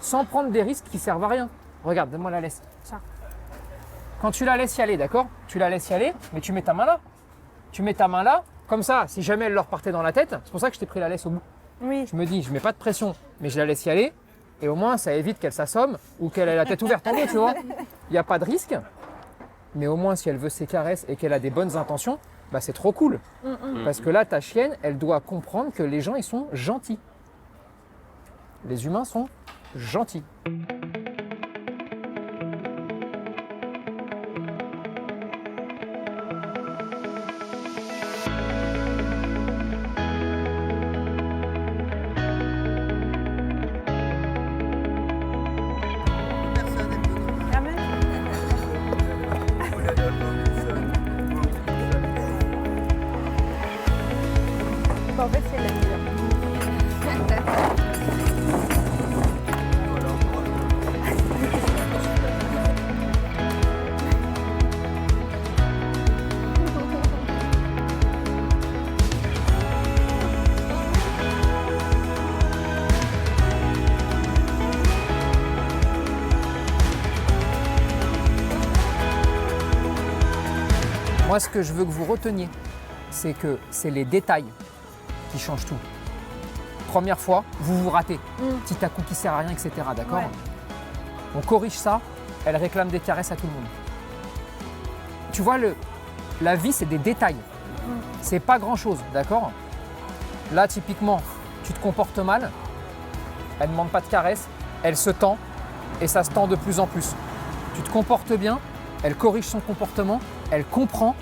sans prendre des risques qui servent à rien. Regarde, donne-moi la laisse. Ça. Quand tu la laisses y aller, d'accord? Tu la laisses y aller, mais tu mets ta main là. Tu mets ta main là, comme ça, si jamais elle leur partait dans la tête, c'est pour ça que je t'ai pris la laisse au bout. Oui. Je me dis, je mets pas de pression, mais je la laisse y aller, et au moins ça évite qu'elle s'assomme ou qu'elle ait la tête ouverte en haut, tu vois. Il n'y a pas de risque, mais au moins si elle veut ses caresses et qu'elle a des bonnes intentions, bah c'est trop cool. Parce que là, ta chienne, elle doit comprendre que les gens, ils sont gentils. Les humains sont gentils. En fait, c'est la meilleure. Moi, ce que je veux que vous reteniez, c'est que c'est les détails qui changent tout. Première fois, vous vous ratez. Petit à coup qui sert à rien, etc. D'accord? Ouais. On corrige ça, elle réclame des caresses à tout le monde. Tu vois, la vie, c'est des détails. c'est pas grand-chose, d'accord? Là, typiquement, tu te comportes mal, elle ne demande pas de caresses, elle se tend et ça se tend de plus en plus. Tu te comportes bien, elle corrige son comportement, elle comprend.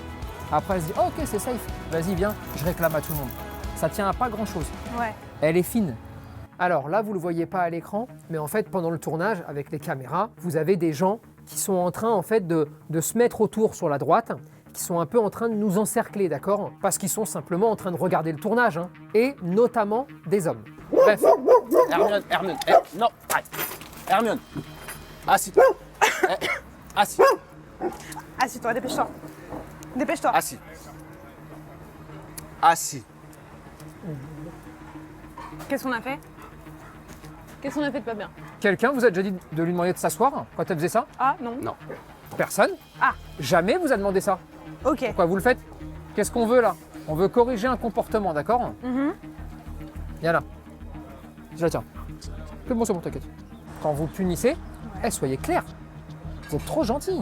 Après, elle se dit oh, ok, c'est safe, vas-y, viens, je réclame à tout le monde. Ça tient à pas grand-chose. Ouais. Elle est fine. Alors là, vous ne le voyez pas à l'écran, mais en fait, pendant le tournage, avec les caméras, vous avez des gens qui sont en train en fait, de se mettre autour sur la droite, qui sont un peu en train de nous encercler, d'accord? Parce qu'ils sont simplement en train de regarder le tournage, hein, et notamment des hommes. Bref. Hermione, non, arrête. Hermione, assis-toi. Assis. Assis-toi, dépêche-toi. Dépêche-toi. Assis. Assis. Qu'est-ce qu'on a fait? Qu'est-ce qu'on a fait de pas bien? Quelqu'un vous a déjà dit de lui demander de s'asseoir quand elle faisait ça? Ah, non. Non. Personne? Ah. Jamais vous a demandé ça? Ok. Pourquoi vous le faites? Qu'est-ce qu'on veut là? On veut corriger un comportement, d'accord? Viens là. Je la tiens. C'est bon, t'inquiète. Quand vous punissez, soyez clair. Vous êtes trop gentil.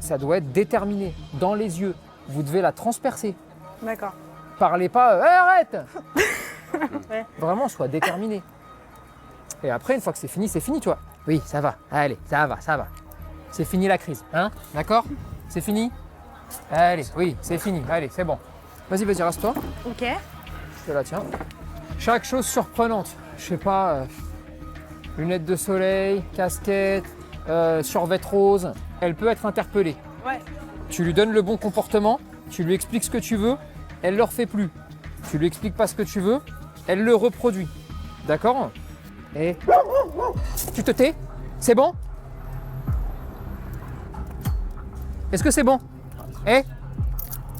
Ça doit être déterminé, dans les yeux. Vous devez la transpercer. D'accord. Parlez pas, arrête. Ouais. Vraiment, sois déterminé. Et après, une fois que c'est fini, tu vois. Oui, ça va. Allez, ça va. C'est fini la crise, hein? D'accord? C'est fini? Allez, oui, c'est fini. Allez, c'est bon. Vas-y, rase-toi. Ok. Je te la tiens. Chaque chose surprenante, je sais pas, lunettes de soleil, casquette, survêt rose, elle peut être interpellée. Ouais. Tu lui donnes le bon comportement, tu lui expliques ce que tu veux, elle ne le refait plus. Tu lui expliques pas ce que tu veux, elle le reproduit. D'accord? Et tu te tais? C'est bon? Est-ce que c'est bon?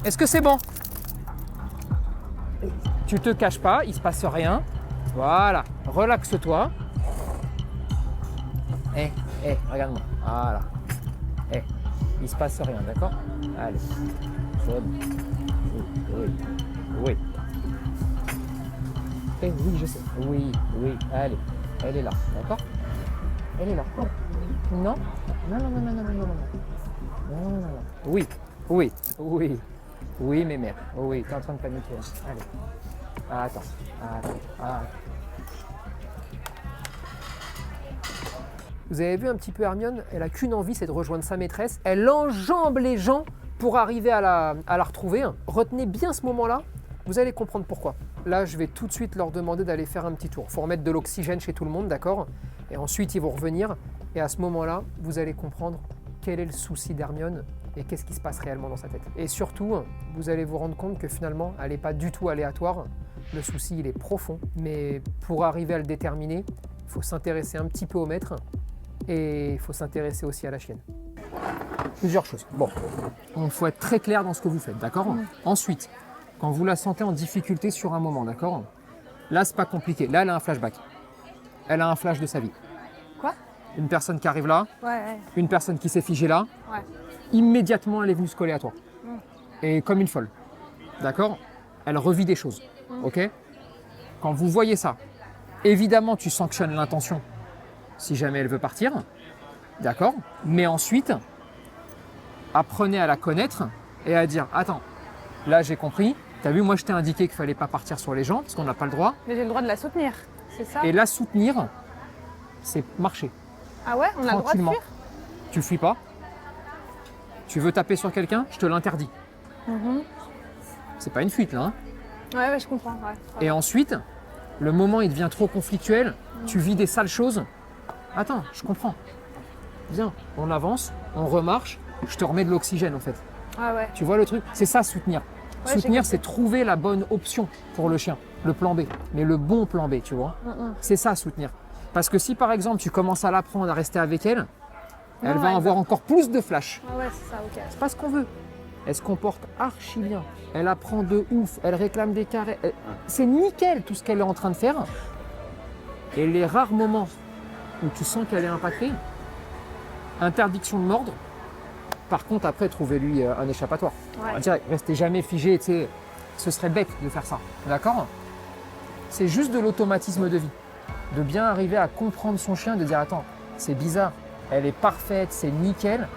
Est-ce que c'est bon? Tu te caches pas, il se passe rien. Voilà, relaxe-toi. Regarde-moi. Voilà. Il se passe rien, d'accord? Allez. Oui. Oui, je sais. Oui, allez. Elle est là, d'accord? Elle est là. Non. Oui. Oui, mes mères. Oui, t'es en train de paniquer. Allez. Attends. Vous avez vu un petit peu Hermione, elle a qu'une envie, c'est de rejoindre sa maîtresse. Elle enjambe les gens pour arriver à la retrouver. Retenez bien ce moment-là, vous allez comprendre pourquoi. Là, je vais tout de suite leur demander d'aller faire un petit tour. Il faut remettre de l'oxygène chez tout le monde, d'accord? Et ensuite, ils vont revenir. Et à ce moment-là, vous allez comprendre quel est le souci d'Hermione et qu'est-ce qui se passe réellement dans sa tête. Et surtout, vous allez vous rendre compte que finalement, elle n'est pas du tout aléatoire. Le souci, il est profond. Mais pour arriver à le déterminer, il faut s'intéresser un petit peu au maître et il faut s'intéresser aussi à la chienne. Plusieurs choses. Bon, il faut être très clair dans ce que vous faites, d'accord? Ensuite, quand vous la sentez en difficulté sur un moment, d'accord? Là, c'est pas compliqué. Là, elle a un flashback. Elle a un flash de sa vie. Quoi? Une personne qui arrive là, Ouais. une personne qui s'est figée là, Ouais. immédiatement, elle est venue se coller à toi. Et comme une folle, d'accord? Elle revit des choses, ok? Quand vous voyez ça, évidemment, tu sanctionnes l'intention si jamais elle veut partir, d'accord? Mais ensuite, apprenez à la connaître et à dire, attends, là j'ai compris, t'as vu, moi je t'ai indiqué qu'il fallait pas partir sur les gens parce qu'on n'a pas le droit. Mais j'ai le droit de la soutenir, c'est ça? Et la soutenir, c'est marcher. Ah ouais, on a le droit de Tranquillement. fuir? Tu fuis pas. Tu veux taper sur quelqu'un, je te l'interdis. C'est pas une fuite là. Hein. Ouais, je comprends. Ouais. Et ensuite, le moment il devient trop conflictuel, tu vis des sales choses. Attends, je comprends. Viens, on avance, on remarche, je te remets de l'oxygène en fait. Ah ouais. Tu vois le truc? C'est ça soutenir. Ouais, Soutenir, c'est trouver la bonne option pour le chien, le plan B, mais le bon plan B, tu vois. C'est ça soutenir. Parce que si par exemple tu commences à l'apprendre à rester avec elle, elle va avoir encore plus de flash. Ah ouais, c'est ça, ok. C'est pas ce qu'on veut. Elle se comporte archi bien. Elle apprend de ouf. Elle réclame des carrés. C'est nickel tout ce qu'elle est en train de faire. Et les rares moments où tu sens qu'elle est impactée, interdiction de mordre. Par contre, après, trouvez-lui un échappatoire. Ouais. Direct, restez jamais figé. Tu sais, ce serait bête de faire ça. D'accord? C'est juste de l'automatisme de vie. De bien arriver à comprendre son chien, de dire attends, c'est bizarre. Elle est parfaite, c'est nickel.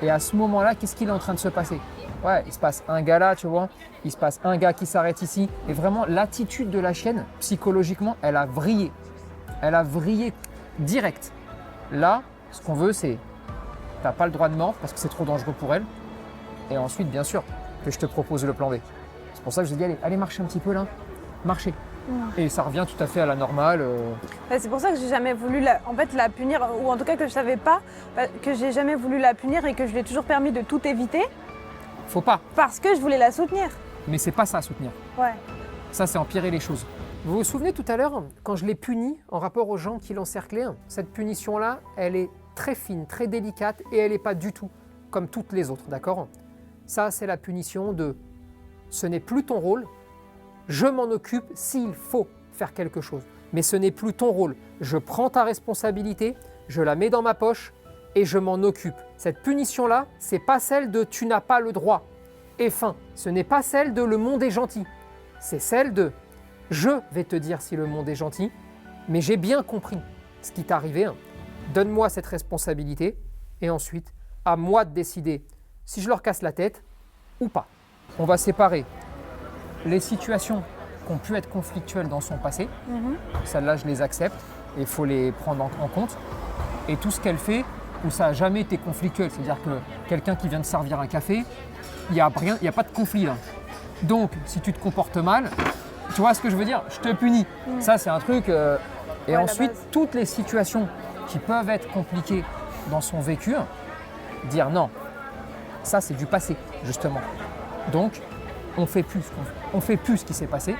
Et à ce moment-là, qu'est-ce qu'il est en train de se passer? Ouais, il se passe un gars là, tu vois. Il se passe un gars qui s'arrête ici. Et vraiment, l'attitude de la chienne, psychologiquement, elle a vrillé. Elle a vrillé direct. Là, ce qu'on veut, c'est... T'as pas le droit de mordre parce que c'est trop dangereux pour elle. Et ensuite, bien sûr, que je te propose le plan B. C'est pour ça que je dis, allez marcher un petit peu là. Marchez. Et ça revient tout à fait à la normale. C'est pour ça que j'ai jamais voulu la punir, ou en tout cas que je savais pas, que j'ai jamais voulu la punir et que je lui ai toujours permis de tout éviter. Faut pas. Parce que je voulais la soutenir. Mais c'est pas ça à soutenir. Ouais. Ça, c'est empirer les choses. Vous vous souvenez tout à l'heure, quand je l'ai puni en rapport aux gens qui l'encerclaient, cette punition-là, elle est très fine, très délicate et elle n'est pas du tout comme toutes les autres, d'accord? Ça, c'est la punition de « ce n'est plus ton rôle, je m'en occupe s'il faut faire quelque chose. Mais ce n'est plus ton rôle. Je prends ta responsabilité, je la mets dans ma poche et je m'en occupe. » Cette punition-là, c'est pas celle de « tu n'as pas le droit » et fin. Ce n'est pas celle de « le monde est gentil ». C'est celle de « je vais te dire si le monde est gentil, mais j'ai bien compris ce qui t'est arrivé. Donne-moi cette responsabilité et ensuite, à moi de décider si je leur casse la tête ou pas. » On va séparer les situations qui ont pu être conflictuelles dans son passé. Celles-là, je les accepte et il faut les prendre en compte. Et tout ce qu'elle fait où ça n'a jamais été conflictuel, c'est-à-dire que quelqu'un qui vient de servir un café, il n'y a pas de conflit là. Donc, si tu te comportes mal, tu vois ce que je veux dire? Je te punis. Ça, c'est un truc. Et ensuite, toutes les situations qui peuvent être compliquées dans son vécu, dire non. Ça, c'est du passé, justement. Donc, on fait plus ce qui s'est passé.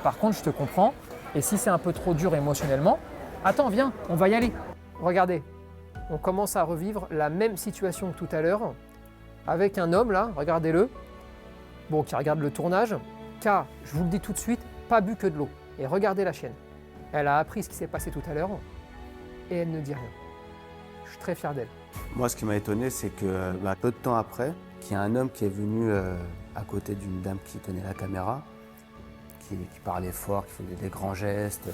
Par contre, je te comprends. Et si c'est un peu trop dur émotionnellement, attends, viens, on va y aller. Regardez, on commence à revivre la même situation que tout à l'heure avec un homme là, regardez-le, bon, qui regarde le tournage, qui a, je vous le dis tout de suite, pas bu que de l'eau. Et regardez la chienne. Elle a appris ce qui s'est passé tout à l'heure et elle ne dit rien. Je suis très fier d'elle. Moi, ce qui m'a étonné, c'est que peu de temps après, qu'il y a un homme qui est venu à côté d'une dame qui tenait la caméra, qui parlait fort, qui faisait des grands gestes,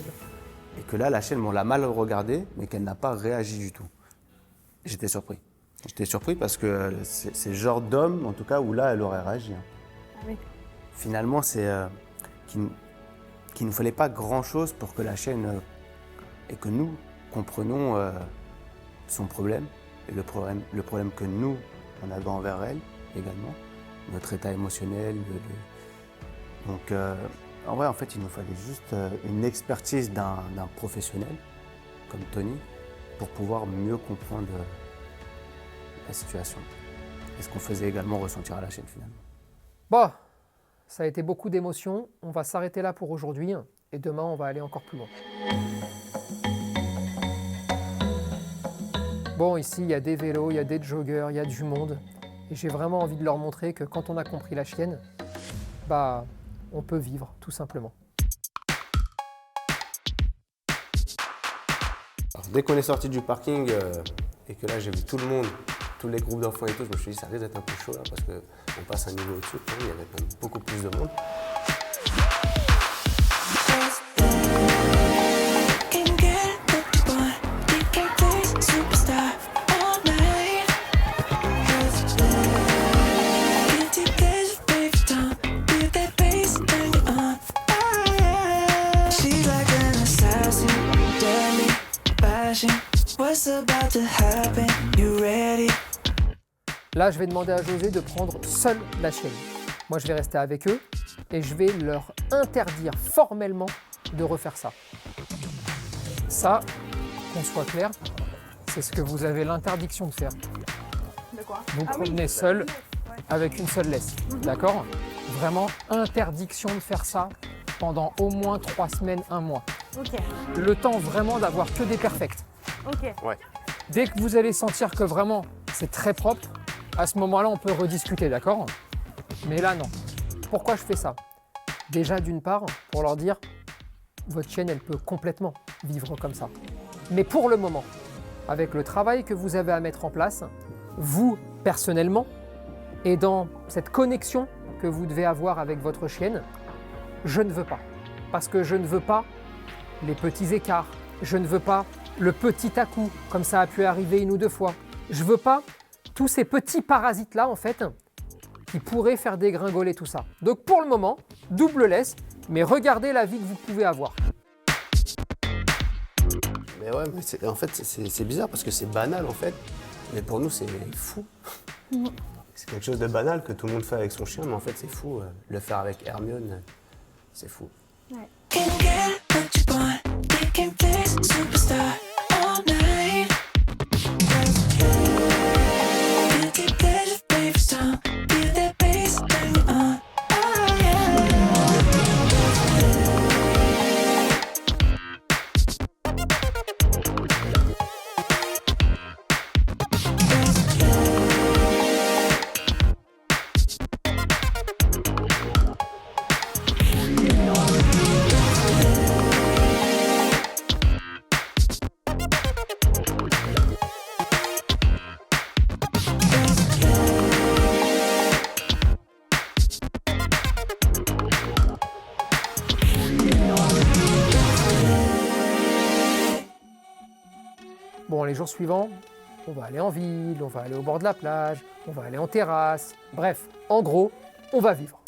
et que là, la chienne, on l'a mal regardée, mais qu'elle n'a pas réagi du tout. J'étais surpris. J'étais surpris parce que c'est le genre d'homme, en tout cas, où là, elle aurait réagi. Oui. Finalement, c'est qu'il ne fallait pas grand-chose pour que la chienne et que nous comprenions son problème et le problème que nous, on avait envers elle également, notre état émotionnel. Donc, en vrai, en fait, il nous fallait juste une expertise d'un professionnel comme Tony pour pouvoir mieux comprendre la situation. Et ce qu'on faisait également ressentir à la chaîne finalement. Bon, ça a été beaucoup d'émotions. On va s'arrêter là pour aujourd'hui et demain, on va aller encore plus loin. Bon, ici, il y a des vélos, il y a des joggers, il y a du monde. Et j'ai vraiment envie de leur montrer que quand on a compris la chienne, on peut vivre, tout simplement. Alors, dès qu'on est sorti du parking et que là, j'ai vu tout le monde, tous les groupes d'enfants et tout, je me suis dit ça risque d'être un peu chaud là parce qu'on passe un niveau au-dessus, il y avait quand même beaucoup plus de monde. Là, je vais demander à José de prendre seule la chienne. Moi, je vais rester avec eux et je vais leur interdire formellement de refaire ça. Ça, qu'on soit clair, c'est ce que vous avez l'interdiction de faire. De quoi? Vous promenez seul avec une seule laisse, d'accord? Vraiment, interdiction de faire ça pendant au moins 3 semaines, 1 mois. Ok. Le temps vraiment d'avoir que des perfects. Ok. Ouais. Dès que vous allez sentir que vraiment c'est très propre, à ce moment-là, on peut rediscuter, d'accord? Mais là, non. Pourquoi je fais ça? Déjà, d'une part, pour leur dire, votre chienne, elle peut complètement vivre comme ça. Mais pour le moment, avec le travail que vous avez à mettre en place, vous, personnellement, et dans cette connexion que vous devez avoir avec votre chienne, je ne veux pas. Parce que je ne veux pas les petits écarts. Je ne veux pas le petit à coup, comme ça a pu arriver 1 ou 2 fois. Je ne veux pas tous ces petits parasites-là, en fait, qui pourrait faire dégringoler tout ça. Donc pour le moment, double laisse, mais regardez la vie que vous pouvez avoir. Mais ouais, mais en fait, c'est bizarre parce que c'est banal en fait. Mais pour nous, c'est fou. C'est quelque chose de banal que tout le monde fait avec son chien, mais en fait, c'est fou. Le faire avec Hermione, c'est fou. Ouais. Bon, les jours suivants, on va aller en ville, on va aller au bord de la plage, on va aller en terrasse. Bref, en gros, on va vivre.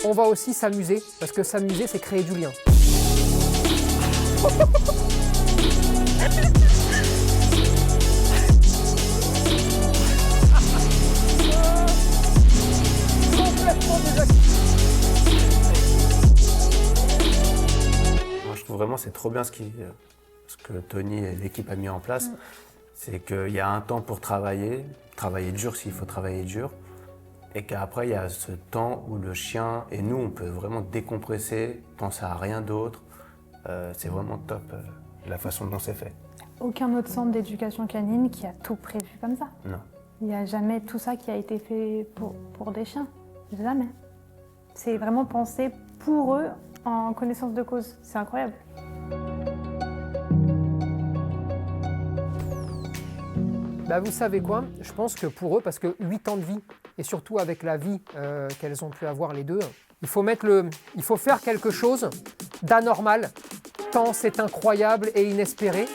On va aussi s'amuser, parce que s'amuser, c'est créer du lien. Moi, je trouve vraiment c'est trop bien ce que Tony et l'équipe a mis en place. C'est qu'il y a un temps pour travailler dur s'il faut travailler dur. Et qu'après, il y a ce temps où le chien et nous, on peut vraiment décompresser, penser à rien d'autre. C'est vraiment top, la façon dont c'est fait. Aucun autre centre d'éducation canine qui a tout prévu comme ça. Non. Il n'y a jamais tout ça qui a été fait pour des chiens. Jamais. C'est vraiment pensé pour eux en connaissance de cause. C'est incroyable. Bah vous savez quoi, je pense que pour eux, parce que 8 ans de vie, et surtout avec la vie qu'elles ont pu avoir les deux, il faut faire quelque chose d'anormal, tant c'est incroyable et inespéré.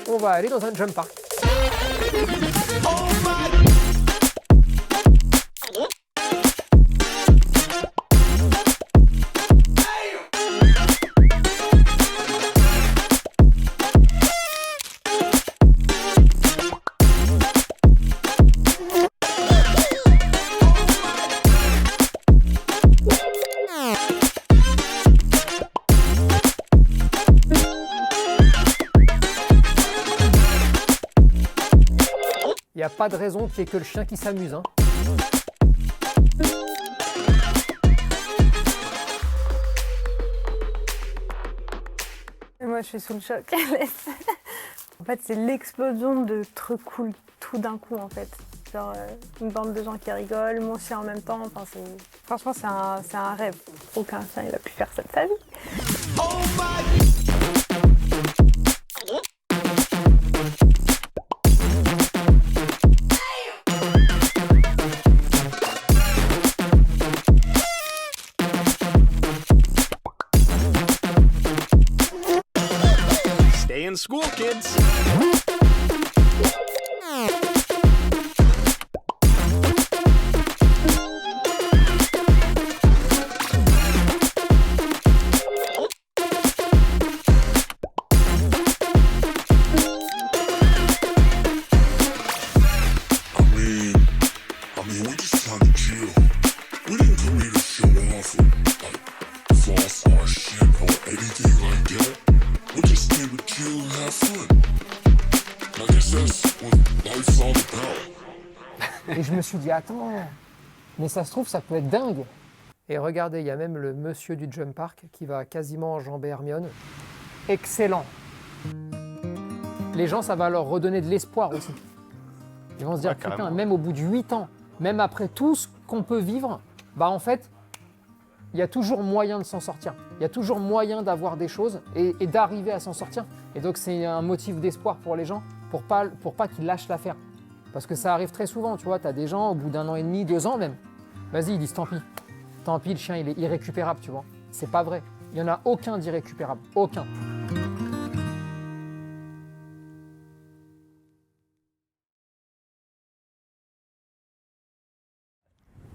On va aller dans un jump park. Il n'y a pas de raison qu'il n'y ait que le chien qui s'amuse. Hein. Et moi, je suis sous le choc. En fait, c'est l'explosion de trucs cool tout d'un coup, en fait. Genre, une bande de gens qui rigolent, mon chien en même temps. Enfin, franchement, c'est un rêve. Aucun chien il a pu faire ça de sa vie. Stay in school, kids. Et je me suis dit, attends, mais ça se trouve, ça peut être dingue. Et regardez, il y a même le monsieur du jump park qui va quasiment enjamber Hermione. Excellent. les gens, ça va leur redonner de l'espoir aussi. Ils vont se dire, putain, même au bout de 8 ans, même après tout ce qu'on peut vivre, bah en fait, il y a toujours moyen de s'en sortir. Il y a toujours moyen d'avoir des choses et d'arriver à s'en sortir. Et donc, c'est un motif d'espoir pour les gens, pour pas qu'ils lâchent l'affaire. Parce que ça arrive très souvent, tu vois, tu as des gens, au bout d'1 an et demi, 2 ans même, vas-y, ils disent tant pis. Tant pis, le chien, il est irrécupérable, tu vois. C'est pas vrai. Il n'y en a aucun d'irrécupérable. Aucun.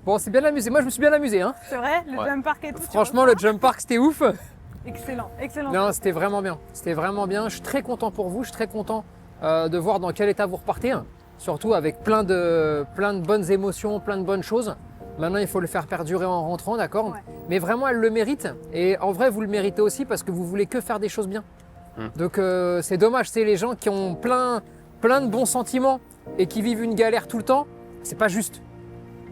Bon, c'est bien amusé. Moi, je me suis bien amusé, hein. C'est vrai, le jump park et tout. Franchement, le jump park, c'était ouf. Excellent, excellent. Non, c'était vraiment bien. C'était vraiment bien. Je suis très content pour vous. Je suis très content de voir dans quel état vous repartez. Surtout avec plein de bonnes émotions, plein de bonnes choses. Maintenant, il faut le faire perdurer en rentrant, d'accord? Ouais. Mais vraiment, elle le mérite. Et en vrai, vous le méritez aussi parce que vous voulez que faire des choses bien. Donc, c'est dommage. C'est les gens qui ont plein de bons sentiments et qui vivent une galère tout le temps. C'est pas juste.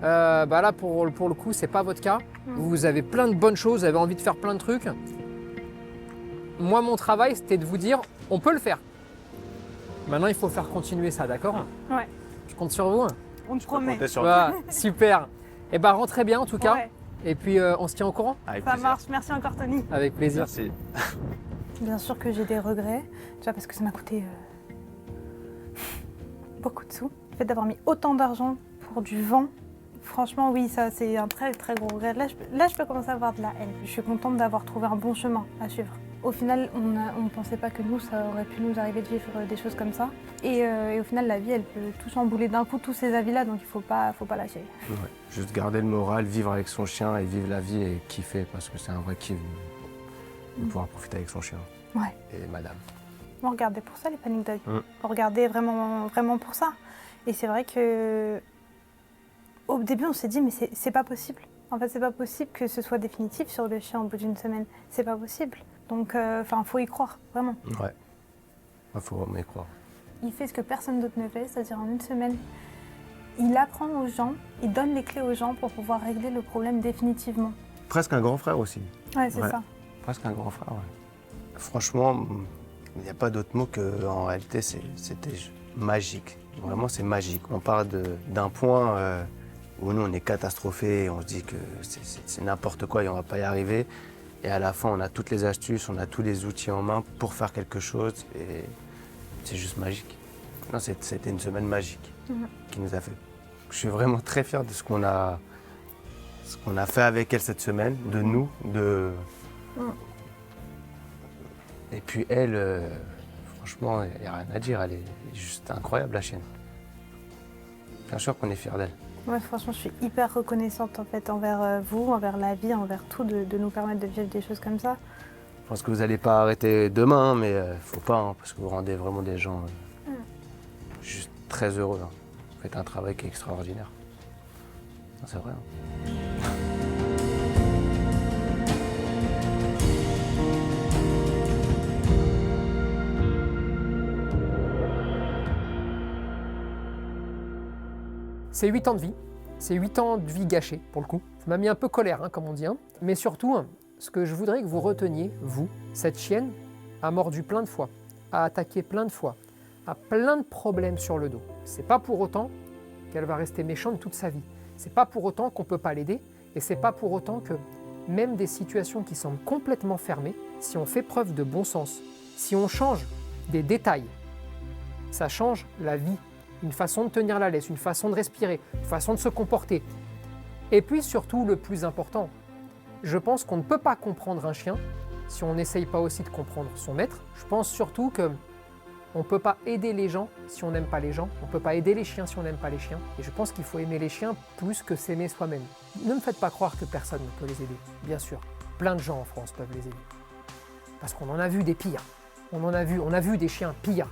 Bah là, pour le coup, c'est pas votre cas. Vous avez plein de bonnes choses, vous avez envie de faire plein de trucs. Moi, mon travail, c'était de vous dire, on peut le faire. Maintenant, il faut faire continuer ça, d'accord? Ouais. Je compte sur vous. On te promet. Voilà, super. Et bah, rentrez bien en tout cas. Ouais. Et puis, on se tient au courant. Ça marche, merci encore Tony. Avec plaisir. Merci. Bien sûr que j'ai des regrets, déjà parce que ça m'a coûté beaucoup de sous. Le fait d'avoir mis autant d'argent pour du vent, franchement oui, ça c'est un très très gros regret. Là je peux commencer à avoir de la haine. Je suis contente d'avoir trouvé un bon chemin à suivre. Au final, on ne pensait pas que nous, ça aurait pu nous arriver de vivre des choses comme ça. Et au final, la vie, elle peut tout chambouler d'un coup, tous ces avis-là, donc il ne faut pas lâcher. Ouais. Juste garder le moral, vivre avec son chien et vivre la vie et kiffer, parce que c'est un vrai kiff de pouvoir profiter avec son chien. Ouais. Et madame. On regardait pour ça les paniques d'avis. On regardait vraiment, vraiment pour ça. Et c'est vrai que au début, on s'est dit, mais c'est pas possible. En fait, c'est pas possible que ce soit définitif sur le chien au bout d'une semaine. C'est pas possible. Donc, faut y croire, vraiment. Ouais. Il faut vraiment y croire. Il fait ce que personne d'autre ne fait, c'est-à-dire en une semaine, il apprend aux gens, il donne les clés aux gens pour pouvoir régler le problème définitivement. Presque un grand frère aussi. Ouais, c'est ça. Presque un grand frère, ouais. Franchement, il n'y a pas d'autre mot qu'en réalité, c'était magique. Vraiment, c'est magique. On part d'un point où nous, on est catastrophés, on se dit que c'est n'importe quoi et on ne va pas y arriver. Et à la fin, on a toutes les astuces, on a tous les outils en main pour faire quelque chose et c'est juste magique. Non, c'était une semaine magique qui nous a fait. Je suis vraiment très fier de ce qu'on a fait avec elle cette semaine, de nous, Et puis elle, franchement, il n'y a rien à dire, elle est juste incroyable la chienne. Bien sûr qu'on est fiers d'elle. Ouais, franchement, je suis hyper reconnaissante en fait envers vous, envers la vie, envers tout, de nous permettre de vivre des choses comme ça. Je pense que vous n'allez pas arrêter demain, mais faut pas, hein, parce que vous rendez vraiment des gens juste très heureux. Hein. Vous faites un travail qui est extraordinaire. C'est vrai. Hein. C'est 8 ans de vie, c'est 8 ans de vie gâchée pour le coup. Ça m'a mis un peu colère, hein, comme on dit. Hein. Mais surtout, ce que je voudrais que vous reteniez, vous, cette chienne a mordu plein de fois, a attaqué plein de fois, a plein de problèmes sur le dos. C'est pas pour autant qu'elle va rester méchante toute sa vie. C'est pas pour autant qu'on peut pas l'aider et c'est pas pour autant que même des situations qui semblent complètement fermées, si on fait preuve de bon sens, si on change des détails, ça change la vie. Une façon de tenir la laisse, une façon de respirer, une façon de se comporter. Et puis surtout, le plus important, je pense qu'on ne peut pas comprendre un chien si on n'essaye pas aussi de comprendre son maître. Je pense surtout qu'on ne peut pas aider les gens si on n'aime pas les gens. On ne peut pas aider les chiens si on n'aime pas les chiens. Et je pense qu'il faut aimer les chiens plus que s'aimer soi-même. Ne me faites pas croire que personne ne peut les aider. Bien sûr, plein de gens en France peuvent les aider. Parce qu'on en a vu des pires. On a vu des chiens pires.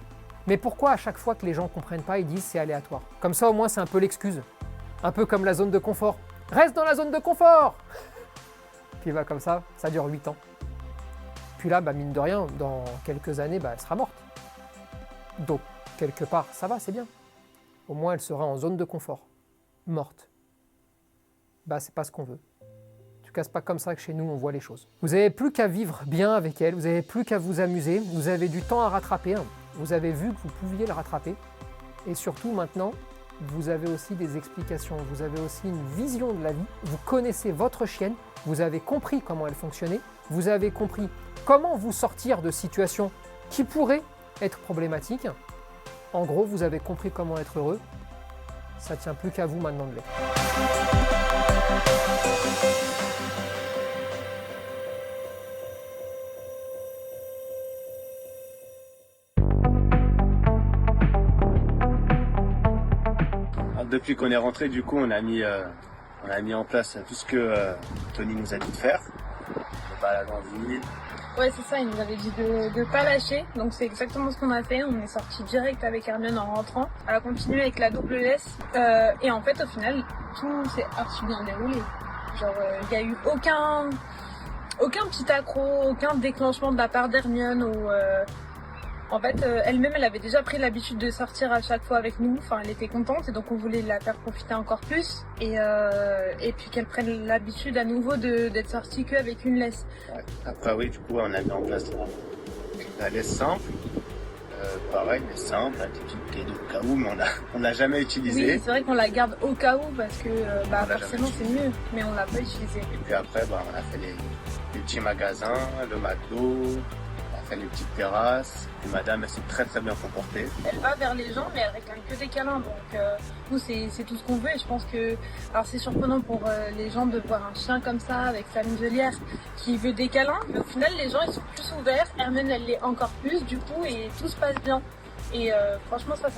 Mais pourquoi à chaque fois que les gens ne comprennent pas, ils disent c'est aléatoire? Comme ça au moins c'est un peu l'excuse. Un peu comme la zone de confort. Reste dans la zone de confort. Puis comme ça dure 8 ans. Puis là, mine de rien, dans quelques années, elle sera morte. Donc, quelque part, ça va, c'est bien. Au moins elle sera en zone de confort. Morte. C'est pas ce qu'on veut. En tout cas, c'est pas comme ça que chez nous on voit les choses. Vous n'avez plus qu'à vivre bien avec elle, vous n'avez plus qu'à vous amuser, vous avez du temps à rattraper. Vous avez vu que vous pouviez le rattraper. Et surtout maintenant, vous avez aussi des explications, vous avez aussi une vision de la vie. Vous connaissez votre chienne, vous avez compris comment elle fonctionnait, vous avez compris comment vous sortir de situations qui pourraient être problématiques. En gros, vous avez compris comment être heureux. Ça tient plus qu'à vous maintenant de l'être. Depuis qu'on est rentré, du coup, on a mis en place tout ce que Tony nous a dit de faire. On balade en ville. Ouais, c'est ça, il nous avait dit de pas lâcher, donc c'est exactement ce qu'on a fait. On est sorti direct avec Hermione en rentrant. Elle a continué avec la double S, et en fait, au final, tout s'est archi bien déroulé. Genre, il n'y a eu aucun petit accroc, aucun déclenchement de la part d'Hermione ou... En fait, elle-même, elle avait déjà pris l'habitude de sortir à chaque fois avec nous. Enfin, elle était contente et donc on voulait la faire profiter encore plus. Et puis qu'elle prenne l'habitude à nouveau d'être sortie qu'avec une laisse. Ouais. Après, oui, du coup, on a mis en place la laisse simple. Pareil, mais simple, la petite cadeau au cas où, mais on l'a jamais utilisée. Oui, c'est vrai qu'on la garde au cas où parce que forcément c'est mieux, mais on l'a pas utilisée. Et puis après, on a fait les petits magasins, le McDo. Les petites terrasses, et madame elle s'est très très bien comportée. Elle va vers les gens mais elle réclame que des câlins, donc nous c'est tout ce qu'on veut et je pense que, alors c'est surprenant pour les gens de voir un chien comme ça avec sa muselière qui veut des câlins, mais au final les gens ils sont plus ouverts, Hermione elle l'est encore plus du coup et tout se passe bien et franchement ça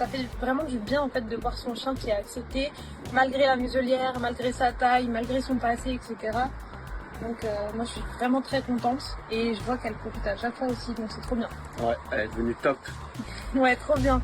fait vraiment du bien en fait de voir son chien qui a accepté malgré la muselière, malgré sa taille, malgré son passé, etc. Donc moi je suis vraiment très contente et je vois qu'elle profite à chaque fois aussi, donc c'est trop bien. Ouais, elle est devenue top. Ouais, trop bien.